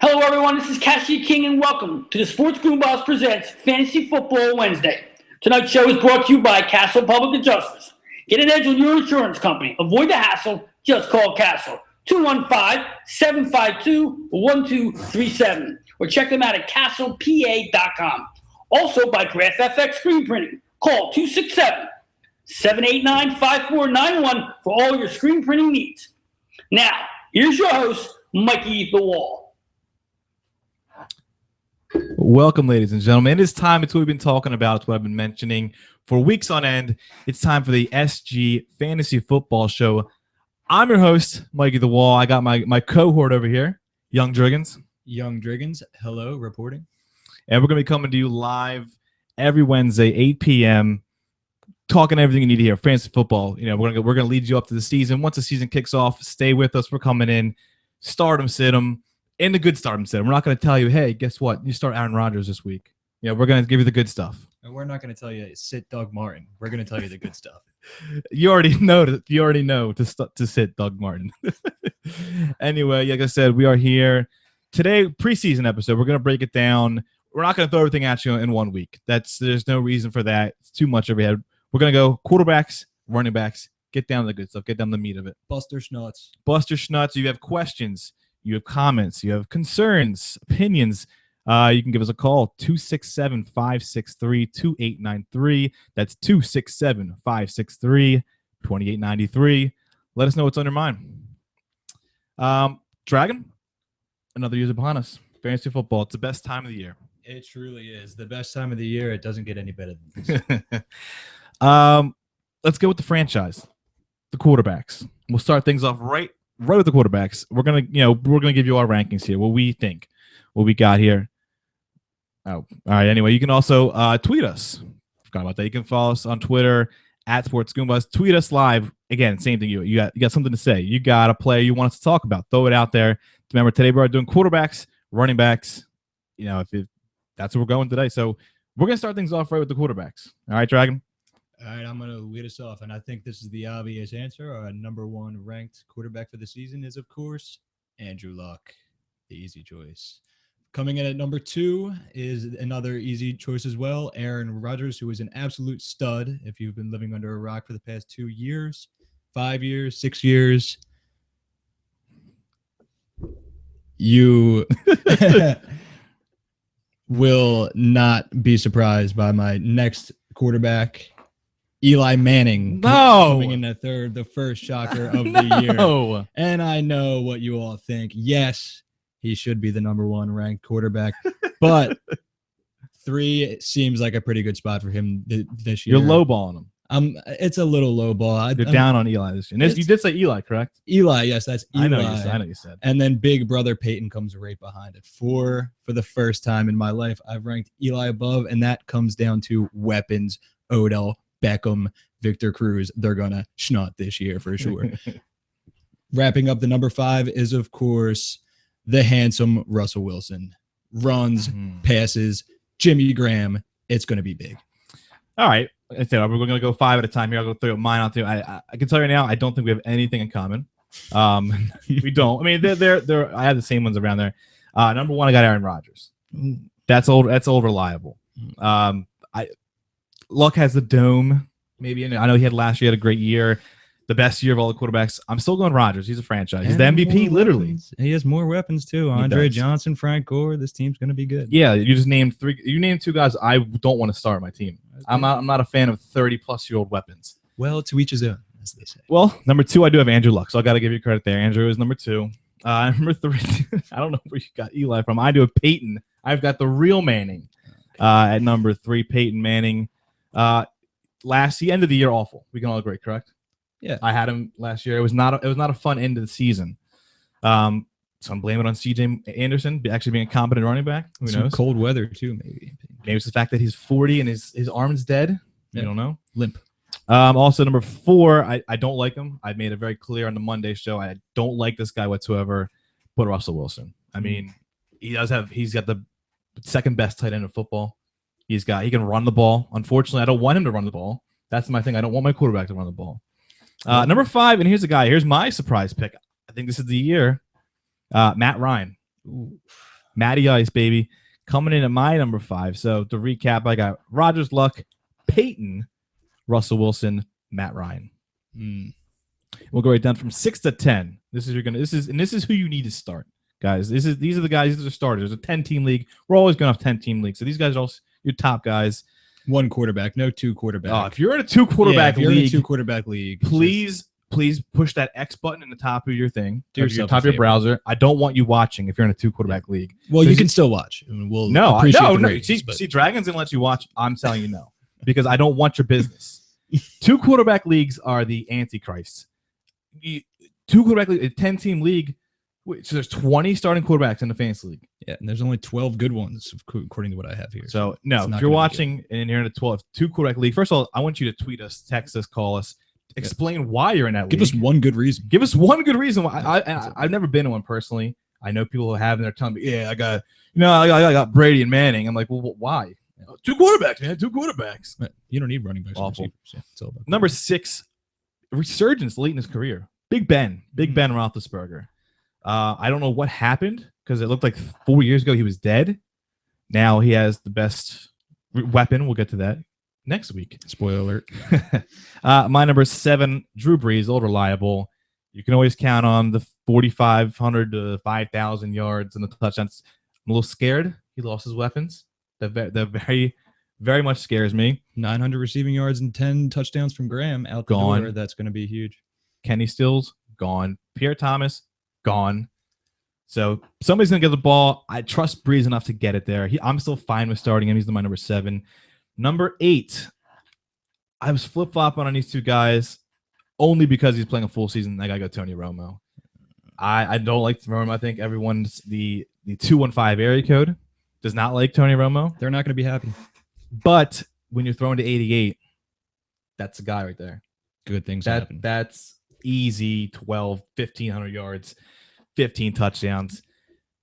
Hello, everyone. This is Cashier King, and welcome to the Sports Goombahs Presents Fantasy Football Wednesday. Tonight's show is brought to you by Castle Public Adjusters. Get an edge on your insurance company. Avoid the hassle. Just call Castle. 215-752-1237. Or check them out at castlepa.com. Also by Graph FX Screen Printing. Call 267-789-5491 for all your screen printing needs. Now, here's your host, Mikey the Wall. Welcome, ladies and gentlemen. It is time. It's what we've been talking about. It's what I've been mentioning for weeks on end. It's time for the SG Fantasy Football Show. I'm your host, Mikey the Wall. I got my cohort over here, Young Driggins. Young Driggins, hello, reporting. And we're going to be coming to you live every Wednesday, 8 p.m., talking everything you need to hear. Fantasy football. You know, we're going to lead you up to the season. Once the season kicks off, stay with us. We're coming in, start 'em, sit 'em. In the good start 'em, sit 'em. We're not going to tell you, hey, guess what? You start Aaron Rodgers this week. Yeah, we're going to give you the good stuff. And we're not going to tell you sit Doug Martin. We're going to tell you the good stuff. You already know to sit Doug Martin. Anyway, like I said, we are here today, preseason episode. We're going to break it down. We're not going to throw everything at you in 1 week. There's no reason for that. It's too much overhead. We're going to go quarterbacks, running backs, get down to the good stuff, get down to the meat of it. Buster Schnuts. You have questions. You have comments, you have concerns, opinions. You can give us a call, 267-563-2893. That's 267-563-2893. Let us know what's on your mind. Dragon, another year's upon us. Fantasy football, it's the best time of the year. It truly is. The best time of the year. It doesn't get any better than this. Let's go with the franchise, the quarterbacks. We'll start things off right with the quarterbacks. We're gonna give you our rankings here, what we think, what we got here. Oh, all right. Anyway, you can also tweet us. Forgot about that. You can follow us on Twitter at Sports Goombahs. Tweet us live. Again, same thing. You got something to say. You got a player you want us to talk about. Throw it out there. Remember, today we're doing quarterbacks, running backs. You know, if that's where we're going today. So we're gonna start things off right with the quarterbacks. All right, Dragon. All right, I'm going to lead us off, and I think this is the obvious answer. Our number one ranked quarterback for the season is, of course, Andrew Luck, the easy choice. Coming in at number two is another easy choice as well, Aaron Rodgers, who is an absolute stud if you've been living under a rock for the past 2 years, 5 years, 6 years. You will not be surprised by my next quarterback, Eli Manning, coming in at third, the first shocker of the year. And I know what you all think. Yes, he should be the number one ranked quarterback, but 3 seems like a pretty good spot for him this year. You're lowballing him. It's a little low ball. You're down on Eli this year. And you did say Eli, correct? Eli, yes, that's Eli. I know you said. And then big brother Peyton comes right behind it. For the first time in my life, I've ranked Eli above, and that comes down to weapons. Odell Beckham, Victor Cruz, they're going to schnut this year for sure. Wrapping up the number 5 is, of course, the handsome Russell Wilson. Runs, passes, Jimmy Graham. It's going to be big. All right. We're going to go 5 at a time here. I'll go through mine out there. I can tell you right now, I don't think we have anything in common. We don't. I mean, they're I have the same ones around there. Number 1, I got Aaron Rodgers. That's old reliable. Luck has the dome, maybe. I know he had last year, had a great year, the best year of all the quarterbacks. I'm still going Rodgers. He's a franchise. He's the MVP, literally. He has more weapons too. Andre Johnson, Frank Gore. This team's going to be good. Yeah, you just named 3. You named 2 guys I don't want to start my team. I'm not a fan of 30-plus-year-old weapons. Well, to each his own, as they say. Well, number 2, I do have Andrew Luck, so I got to give you credit there. Andrew is number 2. Number 3, I don't know where you got Eli from. I do have Peyton. I've got the real Manning at number 3, Peyton Manning. The end of the year awful. We can all agree, correct? Yeah. I had him last year. It was not a fun end of the season. So I'm blaming it on C.J. Anderson actually being a competent running back. Who knows? Some cold weather too, maybe. Maybe it's the fact that he's 40 and his arm's dead. Yeah. You don't know. Limp. Also number 4, I don't like him. I made it very clear on the Monday show. I don't like this guy whatsoever. But Russell Wilson. I mean, he's got the second best tight end in football. He can run the ball. Unfortunately, I don't want him to run the ball. That's my thing. I don't want my quarterback to run the ball. Number 5, and here's my surprise pick. I think this is the year. Matt Ryan. Ooh. Matty Ice, baby, coming in at my number 5. So to recap, I got Rodgers, Luck, Peyton, Russell Wilson, Matt Ryan. We'll go right down from 6 to 10. This is who you need to start, guys. These are the guys. These are starters. It's a 10-team league. We're always going to have 10-team leagues. So these guys are all your top guys. One quarterback, no two quarterback. Oh, if you're in a two-quarterback league, in a two-quarterback league, please push that X button in the top of your thing, yourself top of your browser. I don't want you watching if you're in a two-quarterback league. Well, you can still watch. We'll no. ratings, See, Dragon's gonna let you watch. I'm telling you no, because I don't want your business. Two-quarterback leagues are the antichrist. Two-quarterback league, a 10-team league. So there's 20 starting quarterbacks in the fantasy league. Yeah, and there's only 12 good ones according to what I have here. So no, if you're watching and you're in a 2-quarterback league, first of all, I want you to tweet us, text us, call us, explain why you're in that league. Give us one good reason. Give us one good reason why. I've never been in one personally. I know people who have, and they're telling me, yeah, I got Brady and Manning. I'm like, well, why? Two quarterbacks, man. Two quarterbacks. You don't need running backs. Awful. Yeah, it's all about Number 6, resurgence late in his career. Big Ben Roethlisberger. I don't know what happened because it looked like 4 years ago he was dead. Now he has the best weapon. We'll get to that next week. Spoiler alert. My number 7, Drew Brees, old reliable. You can always count on the 4,500 to 5,000 yards and the touchdowns. I'm a little scared. He lost his weapons. That very, very much scares me. 900 receiving yards and 10 touchdowns from Graham out the door. That's going to be huge. Kenny Stills, gone. Pierre Thomas, gone. So somebody's going to get the ball. I trust Breeze enough to get it there. I'm still fine with starting him. He's my number 7. Number 8, I was flip-flopping on these two guys only because he's playing a full season. I got to go Tony Romo. I don't like Romo. I think everyone's the 215 area code does not like Tony Romo. They're not going to be happy. But when you're throwing to 88, that's a guy right there. Good things happen. That's easy 1,500 yards, 15 touchdowns.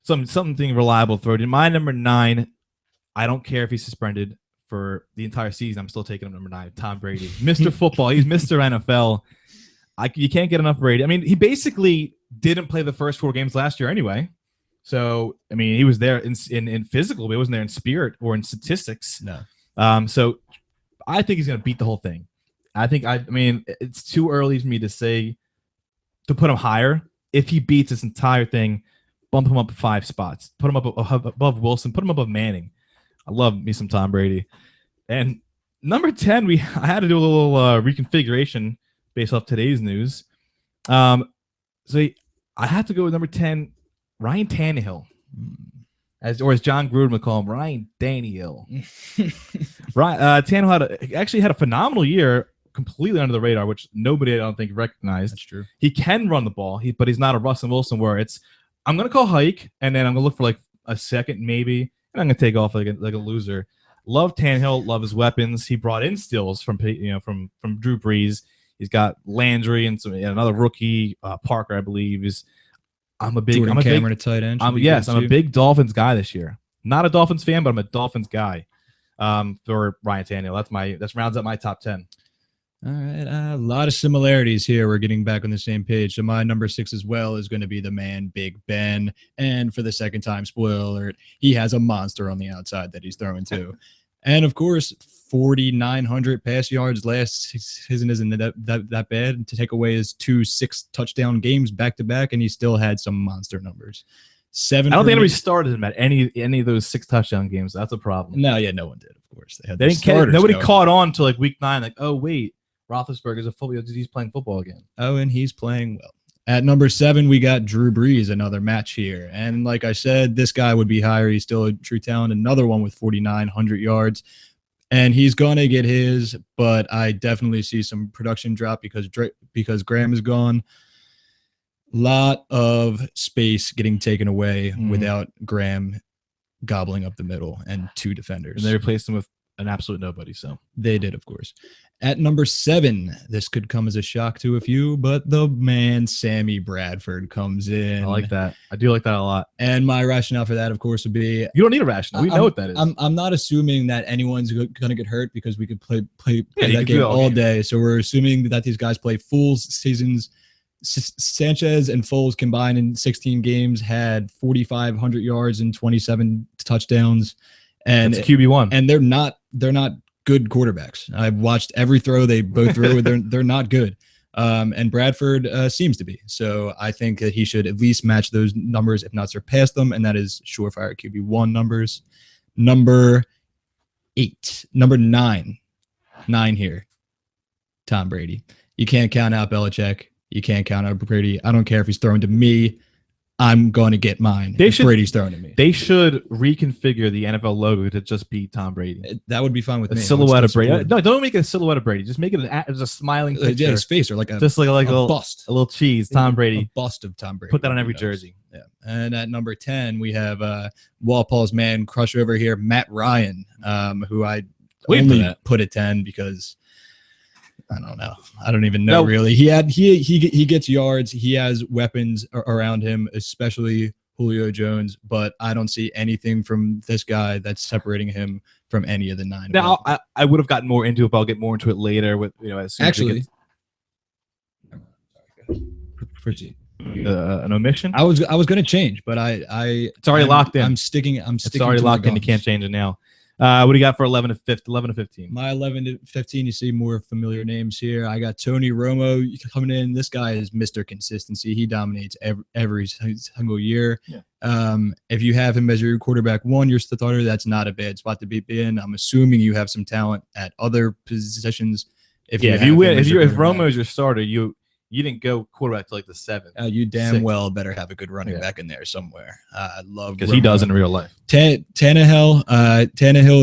Something reliable throw. My number 9, I don't care if he's suspended for the entire season. I'm still taking him number 9, Tom Brady. Mr. Football. He's Mr. NFL. You can't get enough Brady. I mean, he basically didn't play the first 4 games last year anyway. So, I mean, he was there in physical, but he wasn't there in spirit or in statistics. No. So I think he's going to beat the whole thing. I mean, it's too early for me to put him higher. If he beats this entire thing, bump him up 5 spots. Put him up above Wilson. Put him above Manning. I love me some Tom Brady. And number 10, I had to do a little reconfiguration based off today's news. So I had to go with number 10, Ryan Tannehill. As John Gruden would call him, Ryan Tannehill. Tannehill actually had a phenomenal year, completely under the radar, which nobody, I don't think, recognized. That's true. He can run the ball, but he's not a Russell Wilson where I'm going to call hike, and then I'm going to look for like a second maybe, and I'm going to take off like a loser. Love Tannehill, love his weapons. He brought in Stills from Drew Brees. He's got Landry and another rookie, Parker, I believe. I'm a big tight end. I'm a big Dolphins guy this year. Not a Dolphins fan, but I'm a Dolphins guy. For Ryan Tannehill, that rounds up my top 10. All right, a lot of similarities here. We're getting back on the same page. So my number 6 as well is going to be the man, Big Ben. And for the second time, spoiler alert, he has a monster on the outside that he's throwing to. And of course, 4,900 pass yards last season isn't that bad to take away his 2 6-touchdown games back to back, and he still had some monster numbers. 7. I don't think anybody started him at any of those 6 touchdown games. That's a problem. No, yeah, no one did. Of course, nobody caught on to like week 9. Like, oh wait, Roethlisberger's he's playing football again. Oh, and he's playing well. At number 7, we got Drew Brees, another match here. And like I said, this guy would be higher. He's still a true talent. Another one with 4,900 yards. And he's going to get his, but I definitely see some production drop because Graham is gone. Lot of space getting taken away without Graham gobbling up the middle and 2 defenders. And they replaced him with an absolute nobody. So they did, of course. At number 7, this could come as a shock to a few, but the man Sammy Bradford comes in. I like that. I do like that a lot. And my rationale for that, of course, would be you don't need a rationale. We know what that is. I'm not assuming that anyone's going to get hurt because we could play that game all day. So we're assuming that these guys play full seasons. Sanchez and Foles combined in 16 games had 4,500 yards and 27 touchdowns, and That's QB1. And they're not good quarterbacks. I've watched every throw they both threw. They're not good. And Bradford seems to be. So I think that he should at least match those numbers, if not surpass them, and that is surefire QB1 numbers. Number 9 here, Tom Brady. You can't count out Belichick. You can't count out Brady. I don't care if he's throwing to me. I'm going to get mine. Brady's throwing to me. They should reconfigure the NFL logo to just be Tom Brady. That would be fine with me. Silhouette of Brady. No, don't make it a silhouette of Brady. Just make it as a smiling picture. Yeah, his face, or like a bust, a little cheese. Tom Brady, a bust of Tom Brady. Put that on every jersey. Yeah. And at number 10, we have Walpole's man crush over here, Matt Ryan, who I only put at 10 because. I don't know. I don't even know really. He gets yards. He has weapons around him, especially Julio Jones. But I don't see anything from this guy that's separating him from any of the 9. Now I would have gotten more into it, but I'll get more into it later. With as soon actually, an omission. I was going to change, but it's already locked in. I'm sticking. It's already locked in. You can't change it now. What do you got for 11 to 15? My 11 to 15, you see more familiar names here. I got Tony Romo coming in. This guy is Mr. Consistency. He dominates every single year. Yeah. If you have him as your quarterback 1, your starter, that's not a bad spot to be in. I'm assuming you have some talent at other positions. If Romo is your starter, you didn't go quarterback to like the 7th. You damn well better have a good running back in there somewhere. I love because he does in real life. Tannehill,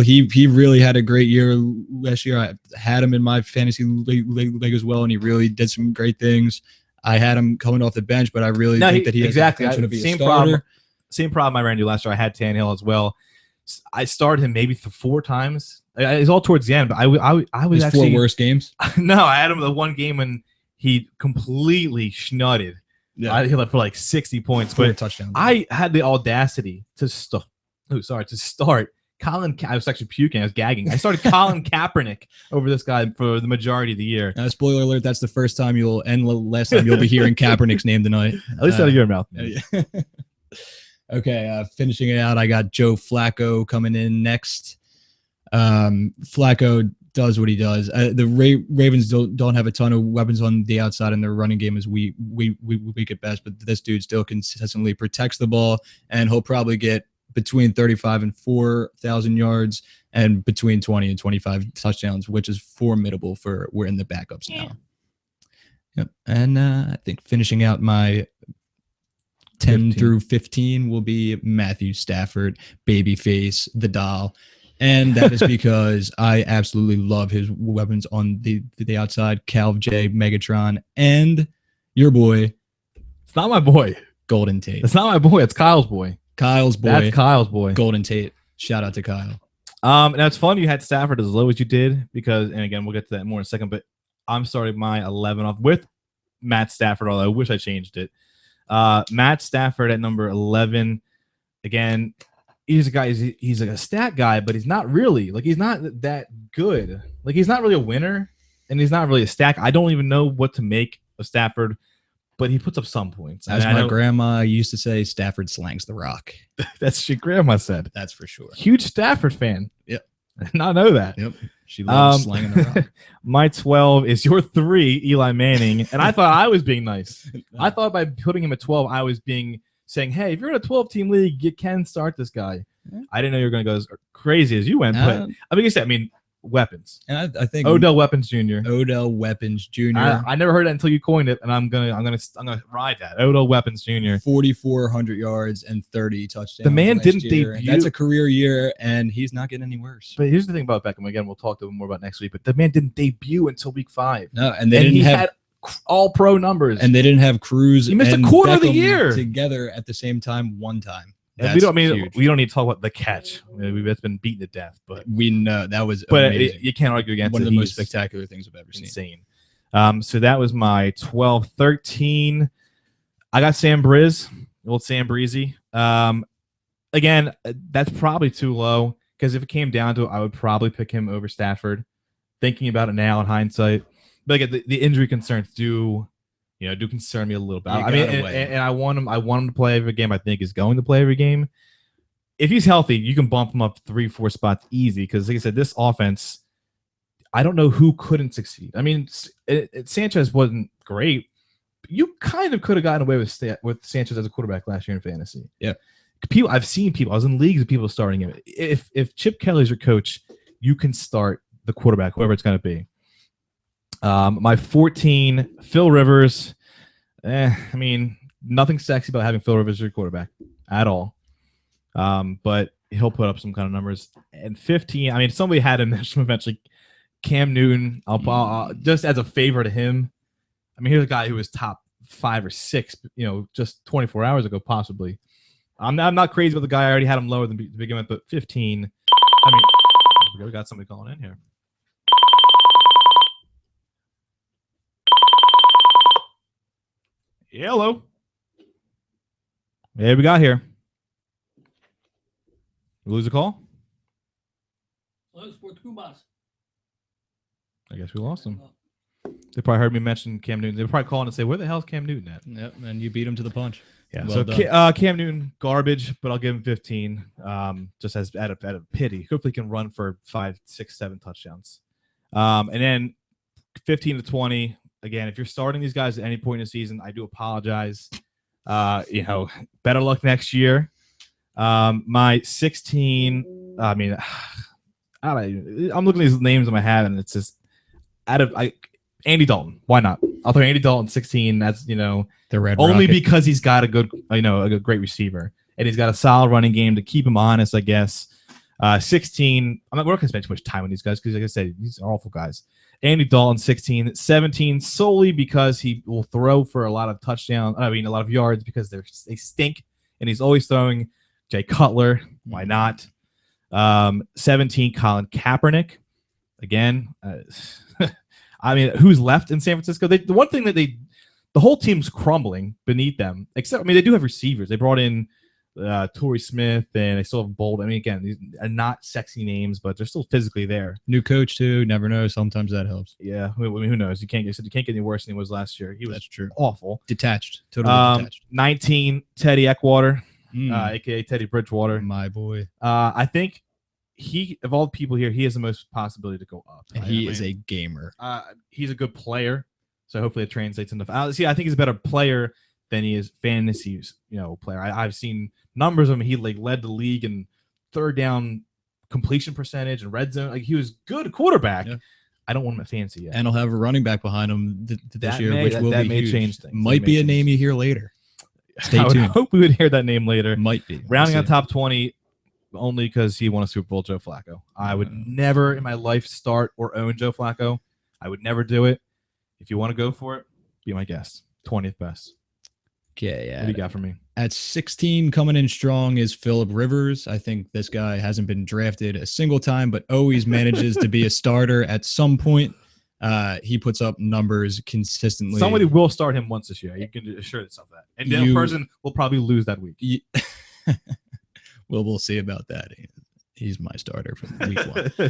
he really had a great year last year. I had him in my fantasy league as well, and he really did some great things. I had him coming off the bench, but I really think that he has the potential to be a starter. Same problem I ran into last year. I had Tannehill as well. I started him maybe 4 times. It's all towards the end, but I was his 4 worst games. No, I had him the one game when he completely schnutted. Yeah. I hit for like 60 points, but touchdown. I had the audacity to start Colin. I was actually puking. I was gagging. I started Colin Kaepernick over this guy for the majority of the year. Spoiler alert: that's the first time last time you'll be hearing Kaepernick's name tonight. At least out of your mouth. Yeah. Okay, finishing it out, I got Joe Flacco coming in next. Flacco does what he does. The Ravens don't have a ton of weapons on the outside, and their running game is weak at best. But this dude still consistently protects the ball, and he'll probably get between 35 and 4,000 yards and between 20 and 25 touchdowns, which is formidable for we're in the backups now. Yep. And I think finishing out my 10 through 15 will be Matthew Stafford, babyface, the doll. And that is because I absolutely love his weapons on the outside. Calv J, Megatron, and your boy. It's not my boy. Golden Tate. It's not my boy. It's Kyle's boy. Kyle's boy. That's Kyle's boy. Golden Tate. Shout out to Kyle. Now it's fun you had Stafford as low as you did because, and again, we'll get to that more in a second, but I'm starting my 11 off with Matt Stafford, although I wish I changed it. Matt Stafford at number 11. Again, he's a guy, he's like a stat guy, but he's not really. Like, he's not that good. Like, he's not really a winner, and he's not really a stack. I don't even know what to make of Stafford, but he puts up some points. As my grandma used to say, Stafford slangs the rock. That's what your grandma said. That's for sure. Huge Stafford fan. Yep. I did not know that. Yep. She loves slanging the rock. My 12 is your 3, Eli Manning, and I thought I was being nice. I thought by putting him at 12, I was saying, hey, if you're in a 12-team league, you can start this guy. Yeah. I didn't know you were going to go as crazy as you went, but I mean, weapons. And I think Odell Weapons Jr. Odell Weapons Jr. I never heard that until you coined it, and I'm gonna ride that. Odell Weapons Jr. 4,400 yards and 30 touchdowns. The man didn't debut. That's a career year, and he's not getting any worse. But here's the thing about Beckham. Again, we'll talk to him more about next week. But the man didn't debut until week 5. No, and he had all pro numbers, and they didn't have Cruz. He missed a quarter of the year together at the same time one time. And we don't need to talk about the catch. It's been beaten to death, but we know that was. But you can't argue against one of the most spectacular things I've ever seen. Insane. So that was my 12, 13. I got Sam Briz, old Sam Breezy. Again, that's probably too low because if it came down to it, I would probably pick him over Stafford. Thinking about it now in hindsight, but again, the injury concerns do, do concern me a little bit. You I mean, gotta weigh and I want him. I want him to play every game. I think he's going to play every game. If he's healthy, you can bump him up 3-4 spots easy. Because, like I said, this offense, I don't know who couldn't succeed. I mean, Sanchez wasn't great. You kind of could have gotten away with Sanchez as a quarterback last year in fantasy. Yeah. I've seen people. I was in leagues of people starting him. If Chip Kelly's your coach, you can start the quarterback, whoever it's going to be. My 14, Phil Rivers. I mean, nothing sexy about having Phil Rivers as your quarterback at all. But he'll put up some kind of numbers. And 15, I mean, somebody had him eventually. Cam Newton, I'll just as a favor to him. I mean, here's a guy who was top 5 or 6, just 24 hours ago, possibly. I'm not crazy about the guy. I already had him lower than to begin with, but 15. I mean, we got somebody calling in here. Yeah, hello. Yeah, we got here. We lose a call? Hello, Sports Goombahs. I guess we lost him. They probably heard me mention Cam Newton. They were probably calling and say, "Where the hell is Cam Newton at?" Yep, and you beat him to the punch. Yeah. Well so Cam Newton, garbage, but I'll give him 15. Just as out of pity. Hopefully, he can run for 5, 6, 7 touchdowns. And then 15 to 20. Again, if you're starting these guys at any point in the season, I do apologize. Better luck next year. My 16. I mean, I'm looking at these names in my head, and it's just Andy Dalton. Why not? I'll throw Andy Dalton 16. That's the Red only Rocket. because he's got a good, a great receiver, and he's got a solid running game to keep him honest, I guess. 16. We're not going to spend too much time on these guys because, like I said, these are awful guys. Andy Dalton 16, 17 solely because he will throw for a lot of touchdowns. I mean, a lot of yards because they stink, and he's always throwing. Jay Cutler, why not? 17, Colin Kaepernick. Again, I mean, who's left in San Francisco? The one thing that the whole team's crumbling beneath them. Except, I mean, they do have receivers. They brought in Torrey Smith, and they still have Bold. I mean, again, these are not sexy names, but they're still physically there. New coach too. Never know. Sometimes that helps. Yeah, I mean, who knows? You can't get any worse than he was last year. He was That's true. Awful. Detached. Totally detached. 19, Teddy Eckwater, aka Teddy Bridgewater. My boy. I think of all the people here, he has the most possibility to go up. And he is a gamer. He's a good player, so hopefully it translates into. I think he's a better player than he is fantasy, player. I've seen numbers of him. He led the league in third down completion percentage and red zone. Like, he was good quarterback. Yeah. I don't want him at fantasy yet. And he'll have a running back behind him this year, which will be huge. Change things. Might be a name you hear later. Stay tuned. I hope we would hear that name later. Might be. Rounding out top 20. Only because he won a Super Bowl, Joe Flacco. I would never in my life start or own Joe Flacco. I would never do it. If you want to go for it, be my guest. 20th best. Okay, yeah. What do you got for me? At 16, coming in strong is Phillip Rivers. I think this guy hasn't been drafted a single time, but always manages to be a starter at some point. He puts up numbers consistently. Somebody will start him once this year. You can assure yourself that. And the person will probably lose that week. Well, we'll see about that. He's my starter for week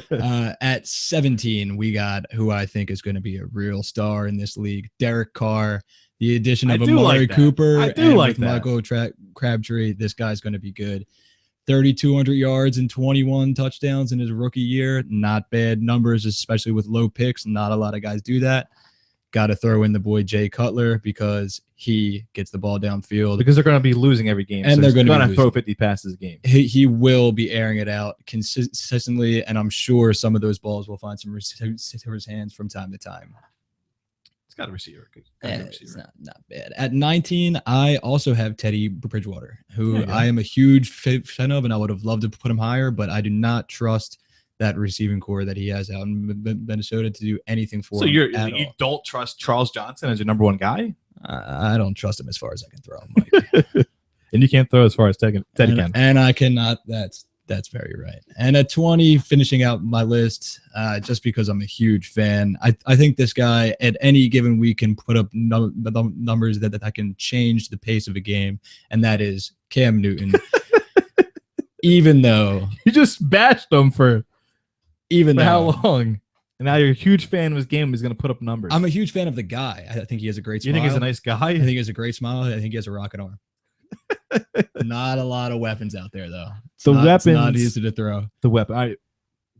1. At 17, we got who I think is going to be a real star in this league, Derek Carr. The addition of Amari Cooper and with Michael Crabtree, this guy's going to be good. 3,200 yards and 21 touchdowns in his rookie year. Not bad numbers, especially with low picks. Not a lot of guys do that. Got to throw in the boy Jay Cutler because he gets the ball downfield. Because they're going to be losing every game. And they're going to throw 50 passes a game. He will be airing it out consistently, and I'm sure some of those balls will find some receivers' hands from time to time. It's got a receiver. It's not bad. At 19, I also have Teddy Bridgewater, who I am a huge fan of, and I would have loved to put him higher, but I do not trust that receiving core that he has out in Minnesota to do anything for him. So you don't trust Charles Johnson as your number one guy? I don't trust him as far as I can throw him. And you can't throw as far as Teddy can. And I cannot. That's very right. And at 20, finishing out my list, just because I'm a huge fan, I think this guy at any given week can put up numbers that I can change the pace of a game, and that is Cam Newton. Even though you just bashed him for how long? And now you're a huge fan of his game. He's going to put up numbers. I'm a huge fan of the guy. I think he has a great You smile. think he's a nice guy? I think he has a great smile. I think he has a rocket arm. Not a lot of weapons out there, though. It's not easy to throw. The weapon. All right.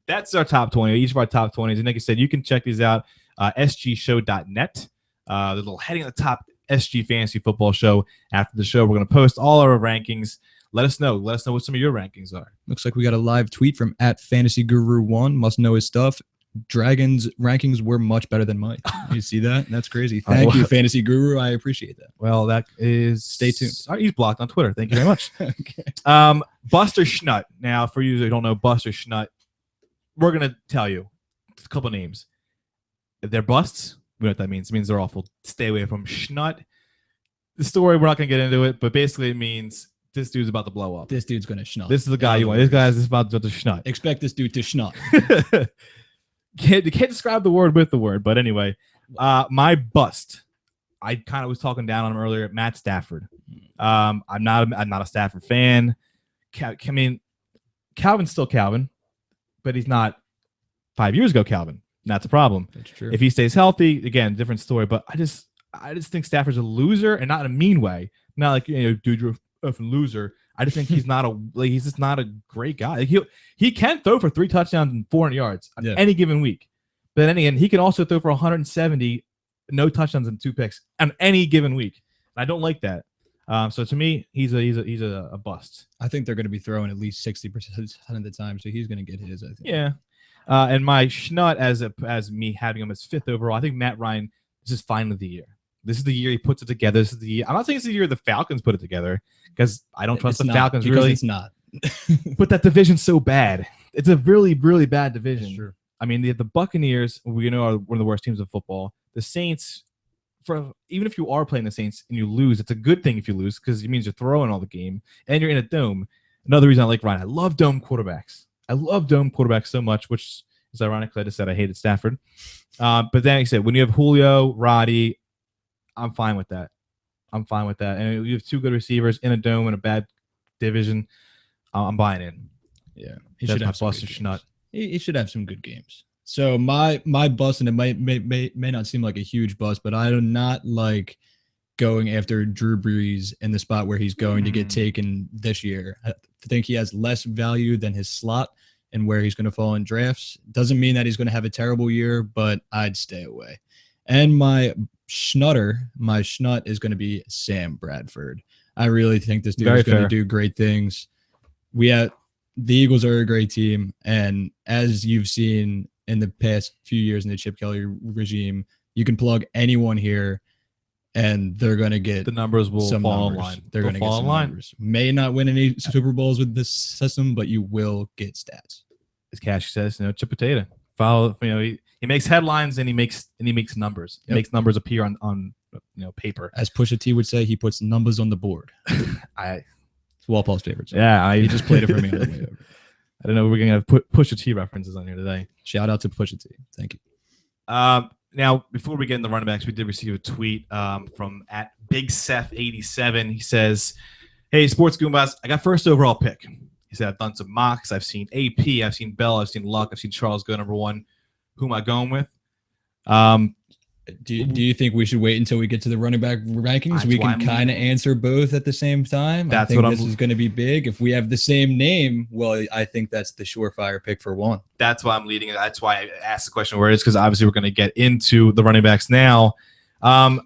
That's our top 20, each of our top 20s. And like I said, you can check these out, sgshow.net. The little heading at the top, SG Fantasy Football Show. After the show, we're going to post all our rankings. Let us know. Let us know what some of your rankings are. Looks like we got a live tweet from @FantasyGuru1. Must know his stuff. Dragons rankings were much better than mine. You see that? That's crazy. Thank you, Fantasy Guru. I appreciate that. Well, that is... Stay tuned. All right, he's blocked on Twitter. Thank you very much. Okay. Buster Schnut. Now, for you who don't know Buster Schnut, we're going to tell you a couple names. If they're busts, we know what that means. It means they're awful. Stay away from Schnut. The story, we're not going to get into it, but basically it means this dude's about to blow up. This dude's going to schnut. This is the guy you want. This guy is about to schnut. Expect this dude to schnut. You can't describe the word with the word, but anyway, my bust. I kind of was talking down on him earlier. Matt Stafford. I'm not a Stafford fan. I mean, Calvin's still Calvin, but he's not 5 years ago Calvin. And that's a problem. That's true. If he stays healthy, again, different story. But I just think Stafford's a loser, and not in a mean way. Not like, dude, you're a effing loser. I just think he's just not a great guy. Like he can throw for 3 touchdowns and 400 yards on any given week. But then again, he can also throw for 170, no touchdowns and 2 picks on any given week. And I don't like that. So to me, he's a bust. I think they're going to be throwing at least 60% of the time, so he's going to get his, I think. Yeah. And my schnut as me having him as 5th overall, I think Matt Ryan, this is finally the year. This is the year he puts it together. This is the year. I'm not saying it's the year the Falcons put it together because I don't trust the Falcons really. It's not. But that division's so bad. It's a really, really bad division. That's true. I mean, the Buccaneers, we know, are one of the worst teams in football. The Saints, even if you are playing the Saints and you lose, it's a good thing if you lose because it means you're throwing all the game and you're in a dome. Another reason I like Ryan, I love dome quarterbacks. I love dome quarterbacks so much, which is ironic because I just said I hated Stafford. But then like I said, when you have Julio, Roddy, I'm fine with that. And you have 2 good receivers in a dome in a bad division. I'm buying in. Yeah, he should have Buster Schnut. He should have some good games. So my bust, and it may not seem like a huge bust, but I do not like going after Drew Brees in the spot where he's going to get taken this year. I think he has less value than his slot and where he's going to fall in drafts. Doesn't mean that he's going to have a terrible year, but I'd stay away. And my schnut is going to be Sam Bradford. I really think this dude is going to do great things. The Eagles are a great team, and as you've seen in the past few years in the Chip Kelly regime, you can plug anyone here, and they're going to get the numbers will fall in line. They're going to get some numbers. May not win any Super Bowls with this system, but you will get stats. As Cashy says, chip potato. Follow. He makes headlines and he makes numbers. He makes numbers appear on paper. As Pusha T would say, he puts numbers on the board. It's Walpole's favorite song. Yeah, he just played it for me on the way over. I don't know. We're gonna put Pusha T references on here today. Shout out to Pusha T. Thank you. Now, before we get in the running backs, we did receive a tweet from @BigSeth87. He says, "Hey, Sports Goombahs, I got 1st overall pick." He said, "I've done some mocks. I've seen AP. I've seen Bell. I've seen Luck. I've seen Charles go number 1. Who am I going with?" Do you think we should wait until we get to the running back rankings? We can kind of answer both at the same time. I think this is going to be big. If we have the same name, well, I think that's the surefire pick for 1. That's why I'm leading it. That's why I asked the question where it is, because obviously we're going to get into the running backs now. I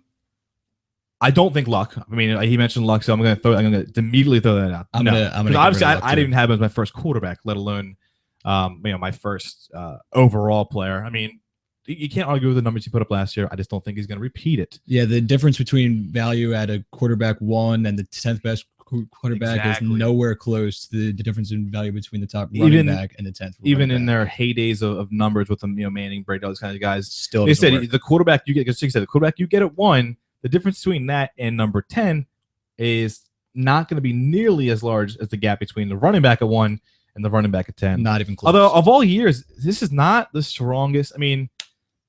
don't think Luck. I mean, he mentioned Luck, so I'm going to immediately throw that out. I'm gonna obviously I didn't even have him as my first quarterback, let alone my first overall player. I mean, you can't argue with the numbers he put up last year. I just don't think he's going to repeat it. Yeah, the difference between value at a quarterback 1 and the 10th best quarterback is nowhere close to the difference in value between the top running back and the 10th. Even in their heydays of numbers with them, Manning, Brady, those kind of guys, still they said the quarterback you get, because the quarterback you get at 1, the difference between that and number 10 is not going to be nearly as large as the gap between the running back at 1 and the running back at 10. Not even close. Although of all years, this is not the strongest. I mean,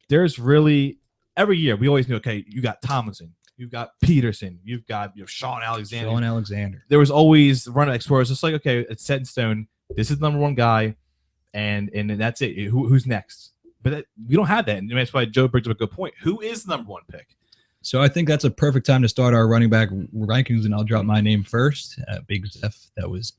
there's really every year we always knew, okay, you got Tomlinson, you've got Peterson, you've got Sean Alexander. There was always running backs where it's just like, okay, it's set in stone. This is the number 1 guy, and that's it. Who's next? but we don't have that. And that's why Joe brings up a good point. Who is the number 1 pick? So I think that's a perfect time to start our running back rankings, and I'll drop my name first. Big Zeph, that was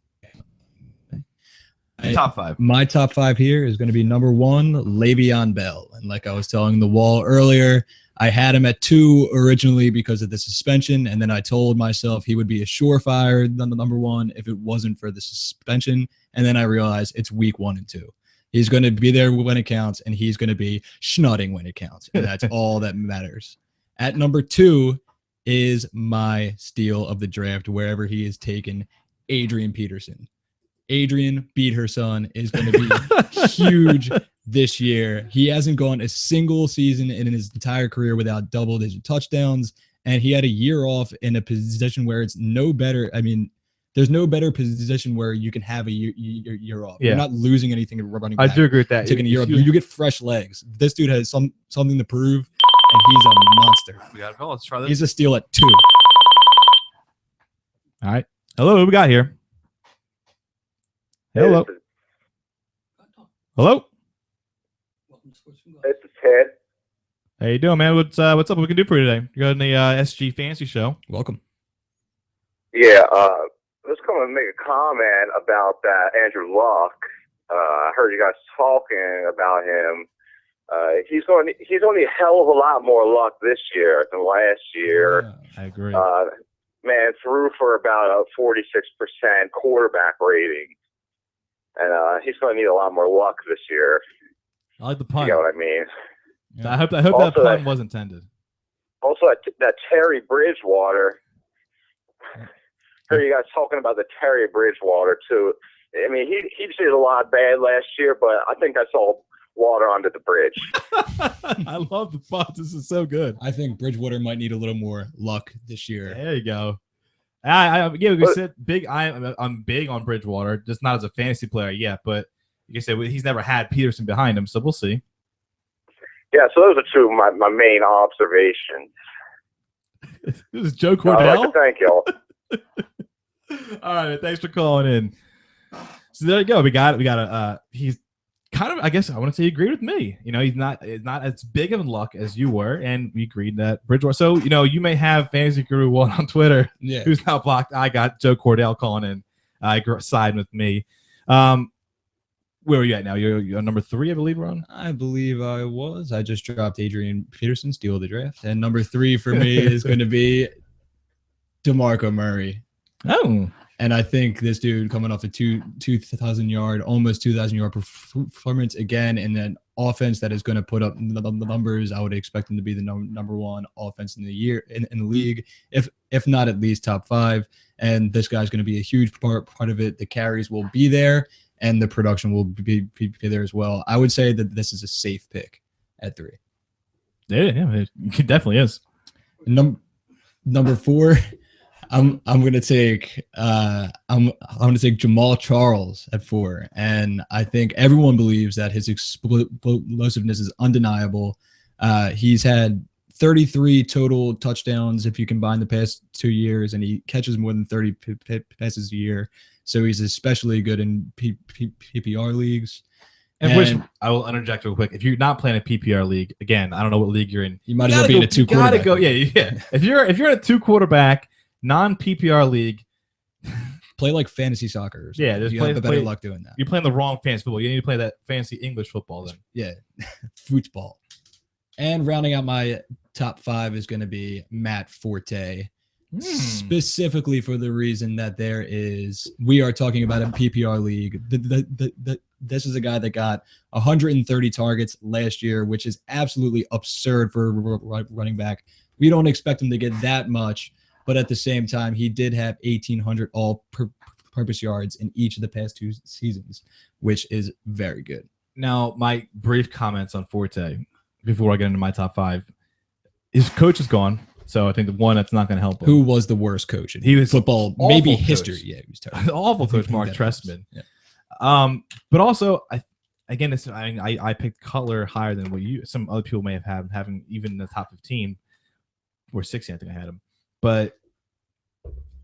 Top 5. My top 5 here is going to be number 1, Le'Veon Bell. And like I was telling the wall earlier, I had him at 2 originally because of the suspension, and then I told myself he would be a surefire than the number 1 if it wasn't for the suspension. And then I realized it's week 1 and 2. He's going to be there when it counts, and he's going to be schnutting when it counts, and that's all that matters. At number 2 is my steal of the draft, wherever he is taken, Adrian Peterson. Adrian beat her son is going to be huge this year. He hasn't gone a single season in his entire career without double-digit touchdowns, and he had a year off in a position where it's no better. I mean, there's no better position where you can have a year off. Yeah. You're not losing anything in running back. I do agree with that. Taking a year off, you get fresh legs. This dude has something to prove, and he's a monster. We got to go. Let's try this. He's a steal at 2. All right. Hello, who we got here? Hello. Hello. This is Ted. How you doing, man? What's up? What we can do for you today? You got the SG Fancy Show. Welcome. Yeah, just coming to make a comment about that Andrew Luck. I heard you guys talking about him. He's going to hell of a lot more luck this year than last year. Yeah. I agree. Man threw for about a 46% quarterback rating, and he's going to need a lot more luck this year. I like the pun. You know what I mean? I hope that Also, pun was intended. Also, that Terry Bridgewater. Heard you guys talking about the Terry Bridgewater too. I mean, he did a lot bad last year, but I think I saw water under the bridge. I love the puns. This is so good. I think Bridgewater might need a little more luck this year. There you go. We said big. I'm big on Bridgewater, just not as a fantasy player yet. But like I said, he's never had Peterson behind him, so we'll see. Yeah, so those are two of my main observations. This is Joe I'd Cordell. like to thank y'all. All right, man, thanks for calling in. So there you go. We got he's kind of, I guess I want to say he agreed with me. You know, he's not as big of a luck as you were, and we agreed that Bridgewater. So, you know, you may have Fantasy Guru 1 on Twitter, Yeah. who's now blocked. I got Joe Cordell calling in, siding with me. Where are you at now? You're number 3, I believe we're on. I believe I was. I just dropped Adrian Peterson, steal of the draft. And number 3 for me is going to be DeMarco Murray. Oh, And I think this dude coming off a 2,000-yard, almost 2,000-yard performance again, in an offense that is going to put up the numbers. I would expect him to be the number 1 offense in the year in the league, if not at least top 5. And this guy's going to be a huge part of it. The carries will be there, and the production will be there as well. I would say that this is a safe pick at 3. yeah, it definitely is. Number 4. I'm gonna take I'm gonna take Jamal Charles at 4, and I think everyone believes that his explosiveness is undeniable. He's had 33 total touchdowns if you combine the past 2 years, and he catches more than 30 passes a year. So he's especially good in PPR leagues. And which I will interject real quick. If you're not playing a PPR league, again, I don't know what league you're in. You might as well be in a 2 quarterback. Yeah. If you're in a 2 quarterback non-PPR league, play like fantasy soccer. Or yeah, you have better luck doing that. You're playing the wrong fantasy football. You need to play that fancy English football then. Yeah, football. And rounding out my top 5 is going to be Matt Forte, specifically for the reason that we are talking about a PPR league. This is a guy that got 130 targets last year, which is absolutely absurd for a running back. We don't expect him to get that much, but at the same time, he did have 1,800 all-purpose yards in each of the past 2 seasons, which is very good. Now, my brief comments on Forte before I get into my top 5. His coach is gone, so I think the one that's not going to help him. Who was the worst coach in He was football? Maybe history. Coach. Yeah, he was terrible. Awful coach, Mark Trestman. Yeah. But also, I picked Cutler higher than what some other people may have having even in the top 15 or 16. I think I had him, but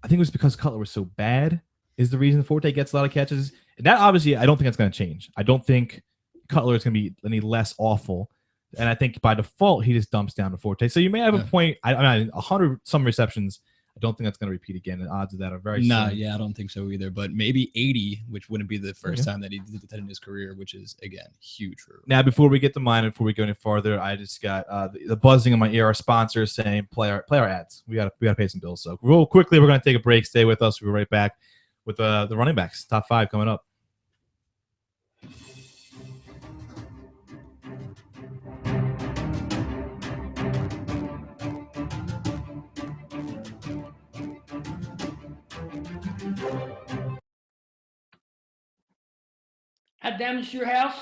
I think it was because Cutler was so bad is the reason Forte gets a lot of catches. And that obviously, I don't think that's going to change. I don't think Cutler is going to be any less awful. And I think by default, he just dumps down to Forte. So you may have a point. I mean, 100 some receptions. I don't think that's going to repeat again. The odds of that are very slim. Yeah, I don't think so either. But maybe 80, which wouldn't be the first time that he did that in his career, which is, again, huge. Now, before we get to mine, before we go any farther, I just got the buzzing in my ear. Our sponsors saying play our ads. We got to pay some bills. So real quickly, we're going to take a break. Stay with us. We'll be right back with the running backs. Top 5 coming up. Had damage to your house?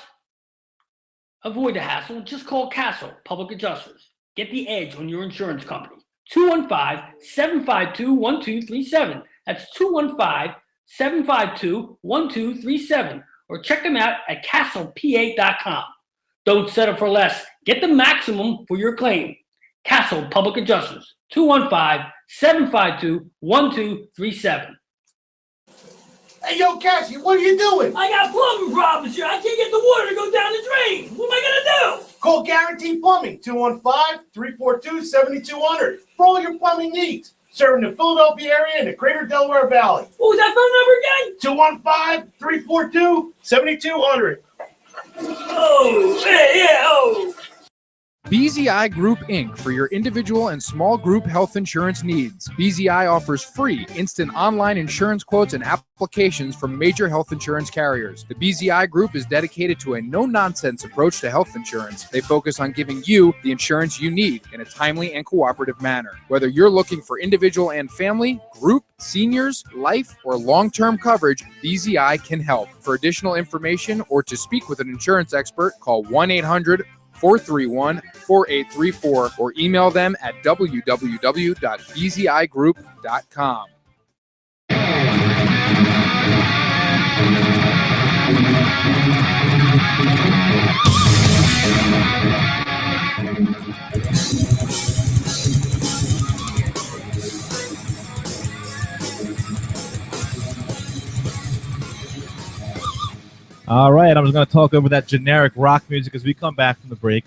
Avoid the hassle. Just call Castle Public Adjusters. Get the edge on your insurance company. 215-752-1237. That's 215-752-1237. Or check them out at castlepa.com. Don't settle for less. Get the maximum for your claim. Castle Public Adjusters. 215-752-1237. Hey, yo, Cassie, what are you doing? I got plumbing problems here. I can't get the water to go down the drain. What am I going to do? Call Guaranteed Plumbing, 215-342-7200 for all your plumbing needs. Serving the Philadelphia area and the greater Delaware Valley. What was that phone number again? 215-342-7200. Oh, yeah. BZI Group Inc. for your individual and small group health insurance needs. BZI offers free instant online insurance quotes and applications from major health insurance carriers. The BZI Group is dedicated to a no-nonsense approach to health insurance. They focus on giving you the insurance you need in a timely and cooperative manner. Whether you're looking for individual and family, group, seniors, life, or long-term coverage, BZI can help. For additional information or to speak with an insurance expert, call 1-800-431-4834 or email them at www.bzigroup.com. All right, I'm just going to talk over that generic rock music as we come back from the break.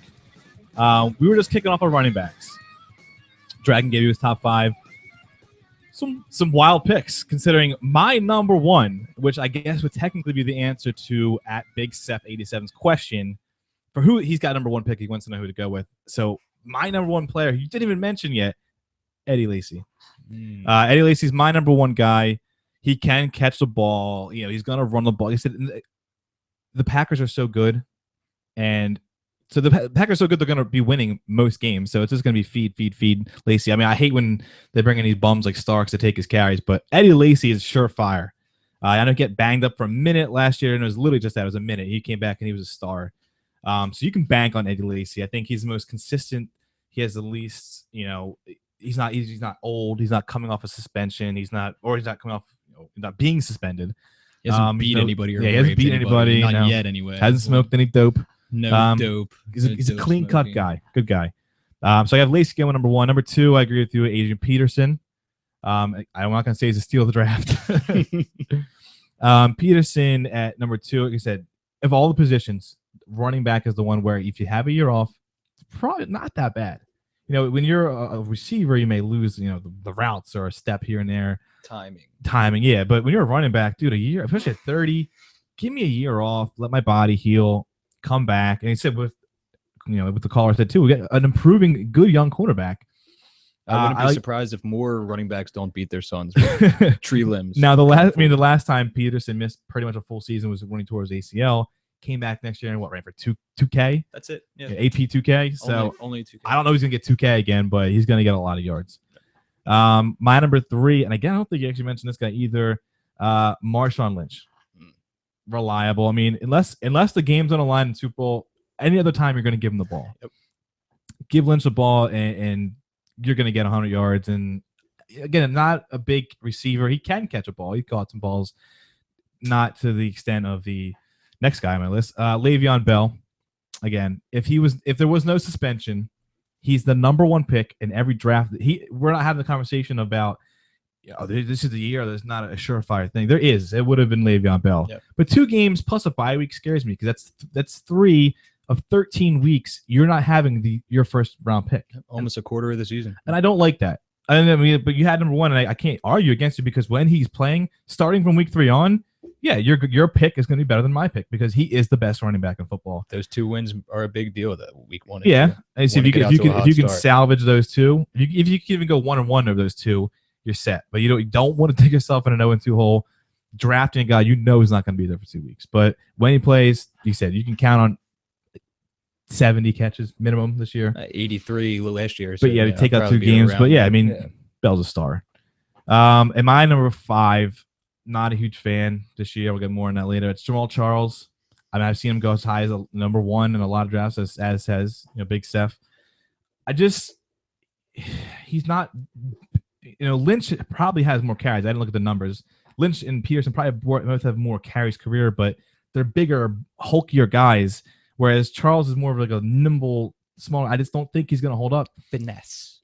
We were just kicking off our running backs. Dragon gave you his top 5. Some wild picks, considering my number 1, which I guess would technically be the answer to at Big Seth 87's question for who he's got number 1 pick. He wants to know who to go with. So my number 1 player, you didn't even mention yet, Eddie Lacy. Eddie Lacy's my number 1 guy. He can catch the ball. You know, he's going to run the ball. He said the Packers are so good, and so the Packers are so good they're going to be winning most games. So it's just going to be feed Lacy. I mean, I hate when they bring in these bums like Starks to take his carries, but Eddie Lacy is surefire. I know he get banged up for a minute last year, and it was literally just that. It was a minute. He came back and he was a star. So you can bank on Eddie Lacy. I think he's the most consistent. He has the least, he's not old. He's not coming off a suspension. He's not coming off, not being suspended. He hasn't beat anybody. He hasn't beat anybody. Not yet, anyway. Hasn't smoked any dope. No dope. He's a clean-cut guy. Good guy. So I have Lacy going number 1. Number 2, I agree with you, Adrian Peterson. I'm not going to say he's a steal of the draft. Peterson at number 2, like I said, of all the positions, running back is the one where if you have a year off, it's probably not that bad. When you're a receiver, you may lose, the routes or a step here and there. Timing, yeah. But when you're a running back, dude, a year, especially at 30, give me a year off, let my body heal, come back. And he said with the caller said too, we get an improving good young quarterback. I wouldn't be surprised if more running backs don't beat their sons with tree limbs. Now the last time Peterson missed pretty much a full season was when he tore his ACL. Came back next year and ran for 2K. That's it. Yeah. AP 2K. So only 2K. I don't know if he's gonna get 2K again, but he's gonna get a lot of yards. My number 3, and again, I don't think you actually mentioned this guy either. Marshawn Lynch, reliable. I mean, unless the game's on the line in Super Bowl, any other time you're going to give him the ball. Yep. Give Lynch the ball, and you're going to get 100 yards. And again, not a big receiver. He can catch a ball. He caught some balls, not to the extent of the next guy on my list, Le'Veon Bell. Again, if there was no suspension, he's the number 1 pick in every draft. We're not having the conversation about this is the year. There's not a surefire thing. There is. It would have been Le'Veon Bell. Yep. But 2 games plus a bye week scares me because that's 3 of 13 weeks. You're not having your first round pick. Almost a quarter of the season. And I don't like that. I mean, but you had number 1, and I can't argue against it because when he's playing, starting from week 3 on, yeah, your pick is going to be better than my pick because he is the best running back in football. Those 2 wins are a big deal. That week 1. Yeah, and so if you can start. salvage those 2, if you can even go 1-1 over those 2, you're set. But you don't want to take yourself in a 0-2 hole, drafting a guy you know is not going to be there for 2 weeks. But when he plays, you said you can count on 70 catches minimum this year. 83 last year. So but yeah, take out 2 games. But yeah, I mean, Bell's a star. And my number 5, not a huge fan this year. We'll get more on that later. It's Jamal Charles. I mean, I've seen him go as high as a number 1 in a lot of drafts, as has Big Steph. He's not. Lynch probably has more carries. I didn't look at the numbers. Lynch and Peterson probably both have more carries career, but they're bigger, hulkier guys. Whereas Charles is more of like a nimble, small. I just don't think he's going to hold up. Finesse.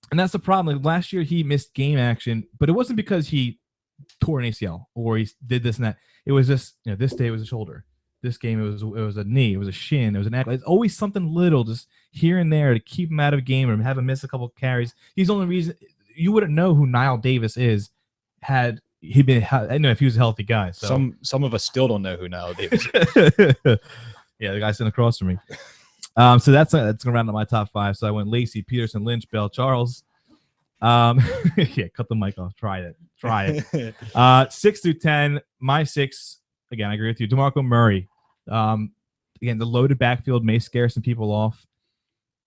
And that's the problem. Like last year, he missed game action, but it wasn't because he tore an ACL or he did this and that. It was just, this day it was a shoulder. This game, it was a knee. It was a shin. It was an ankle. It's always something little, just here and there to keep him out of a game or have him miss a couple of carries. He's the only reason you wouldn't know who Niall Davis is had he been. I know if he was a healthy guy. So. Some of us still don't know who Niall Davis is. Yeah, the guy sitting across from me. So that's gonna round up my top 5. So I went Lacey, Peterson, Lynch, Bell, Charles. Yeah, cut the mic off. Try it. 6 through 10. My 6. Again, I agree with you. DeMarco Murray. Again, the loaded backfield may scare some people off.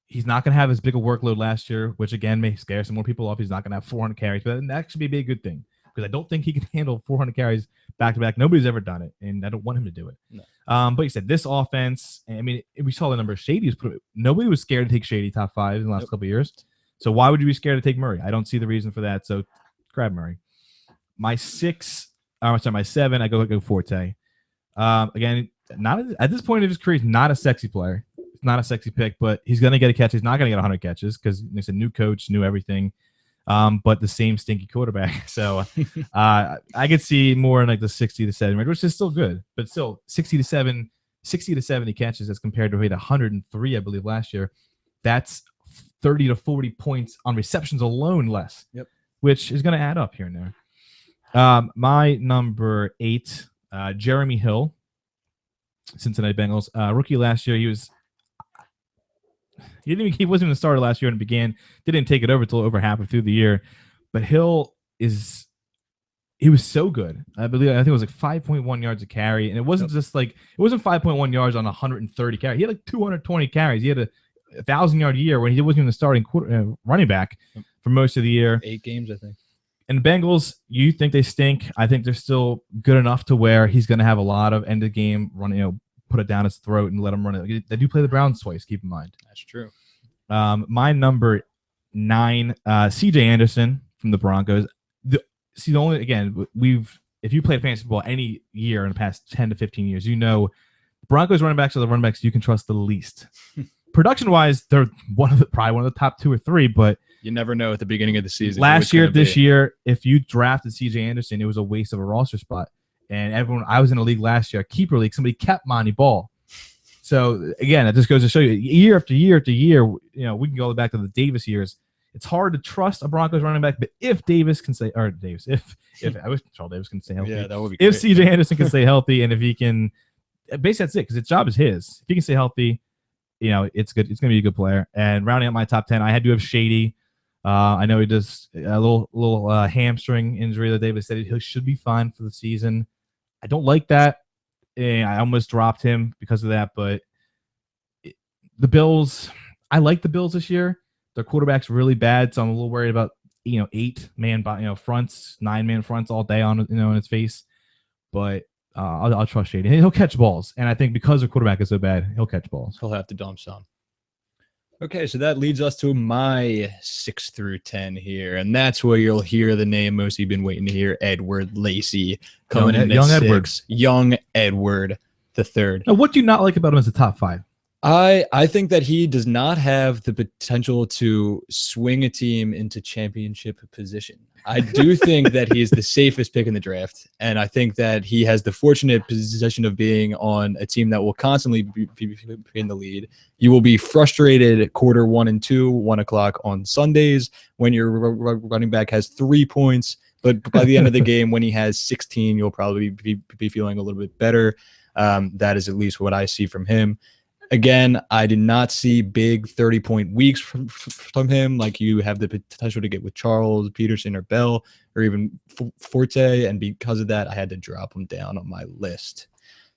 He's not going to have as big a workload last year, which again may scare some more people off. He's not going to have 400 carries, but that should be a good thing because I don't think he can handle 400 carries back to back. Nobody's ever done it, and I don't want him to do it. No. But you said this offense. I mean, we saw the number of Shady. Nobody was scared to take Shady top 5 in the last couple of years. So why would you be scared to take Murray? I don't see the reason for that. So grab Murray. My 7. I go Forte. Again, not at this point of his career, he's not a sexy player. It's not a sexy pick, but he's going to get a catch. He's not going to get 100 catches because it's a new coach, new everything, but the same stinky quarterback. So I could see more in like the 60 to 70 range, which is still good, but still 60 to 70 catches as compared to 103, I believe, last year. That's 30 to 40 points on receptions alone less, which is going to add up here and there. My number 8, Jeremy Hill, Cincinnati Bengals. Rookie last year, he wasn't even the starter last year when it began. Didn't take it over until over halfway through the year. But Hill he was so good. I think it was like 5.1 yards a carry, and it wasn't just like it wasn't 5.1 yards on 130 carries. He had like 220 carries. He had a 1,000-yard year when he wasn't even the starting running back for most of the year. 8 games, I think. And the Bengals, you think they stink? I think they're still good enough to where he's going to have a lot of end of game running, put it down his throat and let him run it. They do play the Browns twice, keep in mind. That's true. My number 9, CJ Anderson from the Broncos. If you played fantasy football any year in the past 10 to 15 years, Broncos running backs are the running backs you can trust the least. Production-wise, they're probably one of the top 2 or 3, but you never know at the beginning of the season. Last year, this year, if you drafted CJ Anderson, it was a waste of a roster spot. And I was in a league last year, a keeper league, somebody kept Monty Ball. So again, it just goes to show you, year after year after year, we can go back to the Davis years. It's hard to trust a Broncos running back, but if Davis can stay, or Davis, if I wish Charles Davis can stay healthy, that would be great. If CJ Anderson can stay healthy, and if he can, basically that's it, because his job is his. If he can stay healthy, it's good. It's going to be a good player. And rounding out my top 10, I had to have Shady. I know he does a little hamstring injury that Davis said he should be fine for the season. I don't like that. I almost dropped him because of that. But the Bills, I like the Bills this year. Their quarterback's really bad, so I'm a little worried about 8-man fronts, 9-man fronts all day on in his face. But I'll trust Shady. He'll catch balls, and I think because their quarterback is so bad, he'll catch balls. He'll have to dump some. Okay, so that leads us to my 6 through 10 here, and that's where you'll hear the name most of you've been waiting to hear, Edward Lacey, coming in at 6. Young Edward the third. Now, what do you not like about him as a top 5? I think that he does not have the potential to swing a team into championship position. I do think that he's the safest pick in the draft, and I think that he has the fortunate position of being on a team that will constantly be in the lead. You will be frustrated at quarter 1 and 2, 1 o'clock on Sundays when your running back has 3 points, but by the end of the game, when he has 16, you'll probably be feeling a little bit better. That is at least what I see from him. Again, I did not see big 30-point weeks from him like you have the potential to get with Charles, Peterson, or Bell, or even Forte. And because of that, I had to drop him down on my list.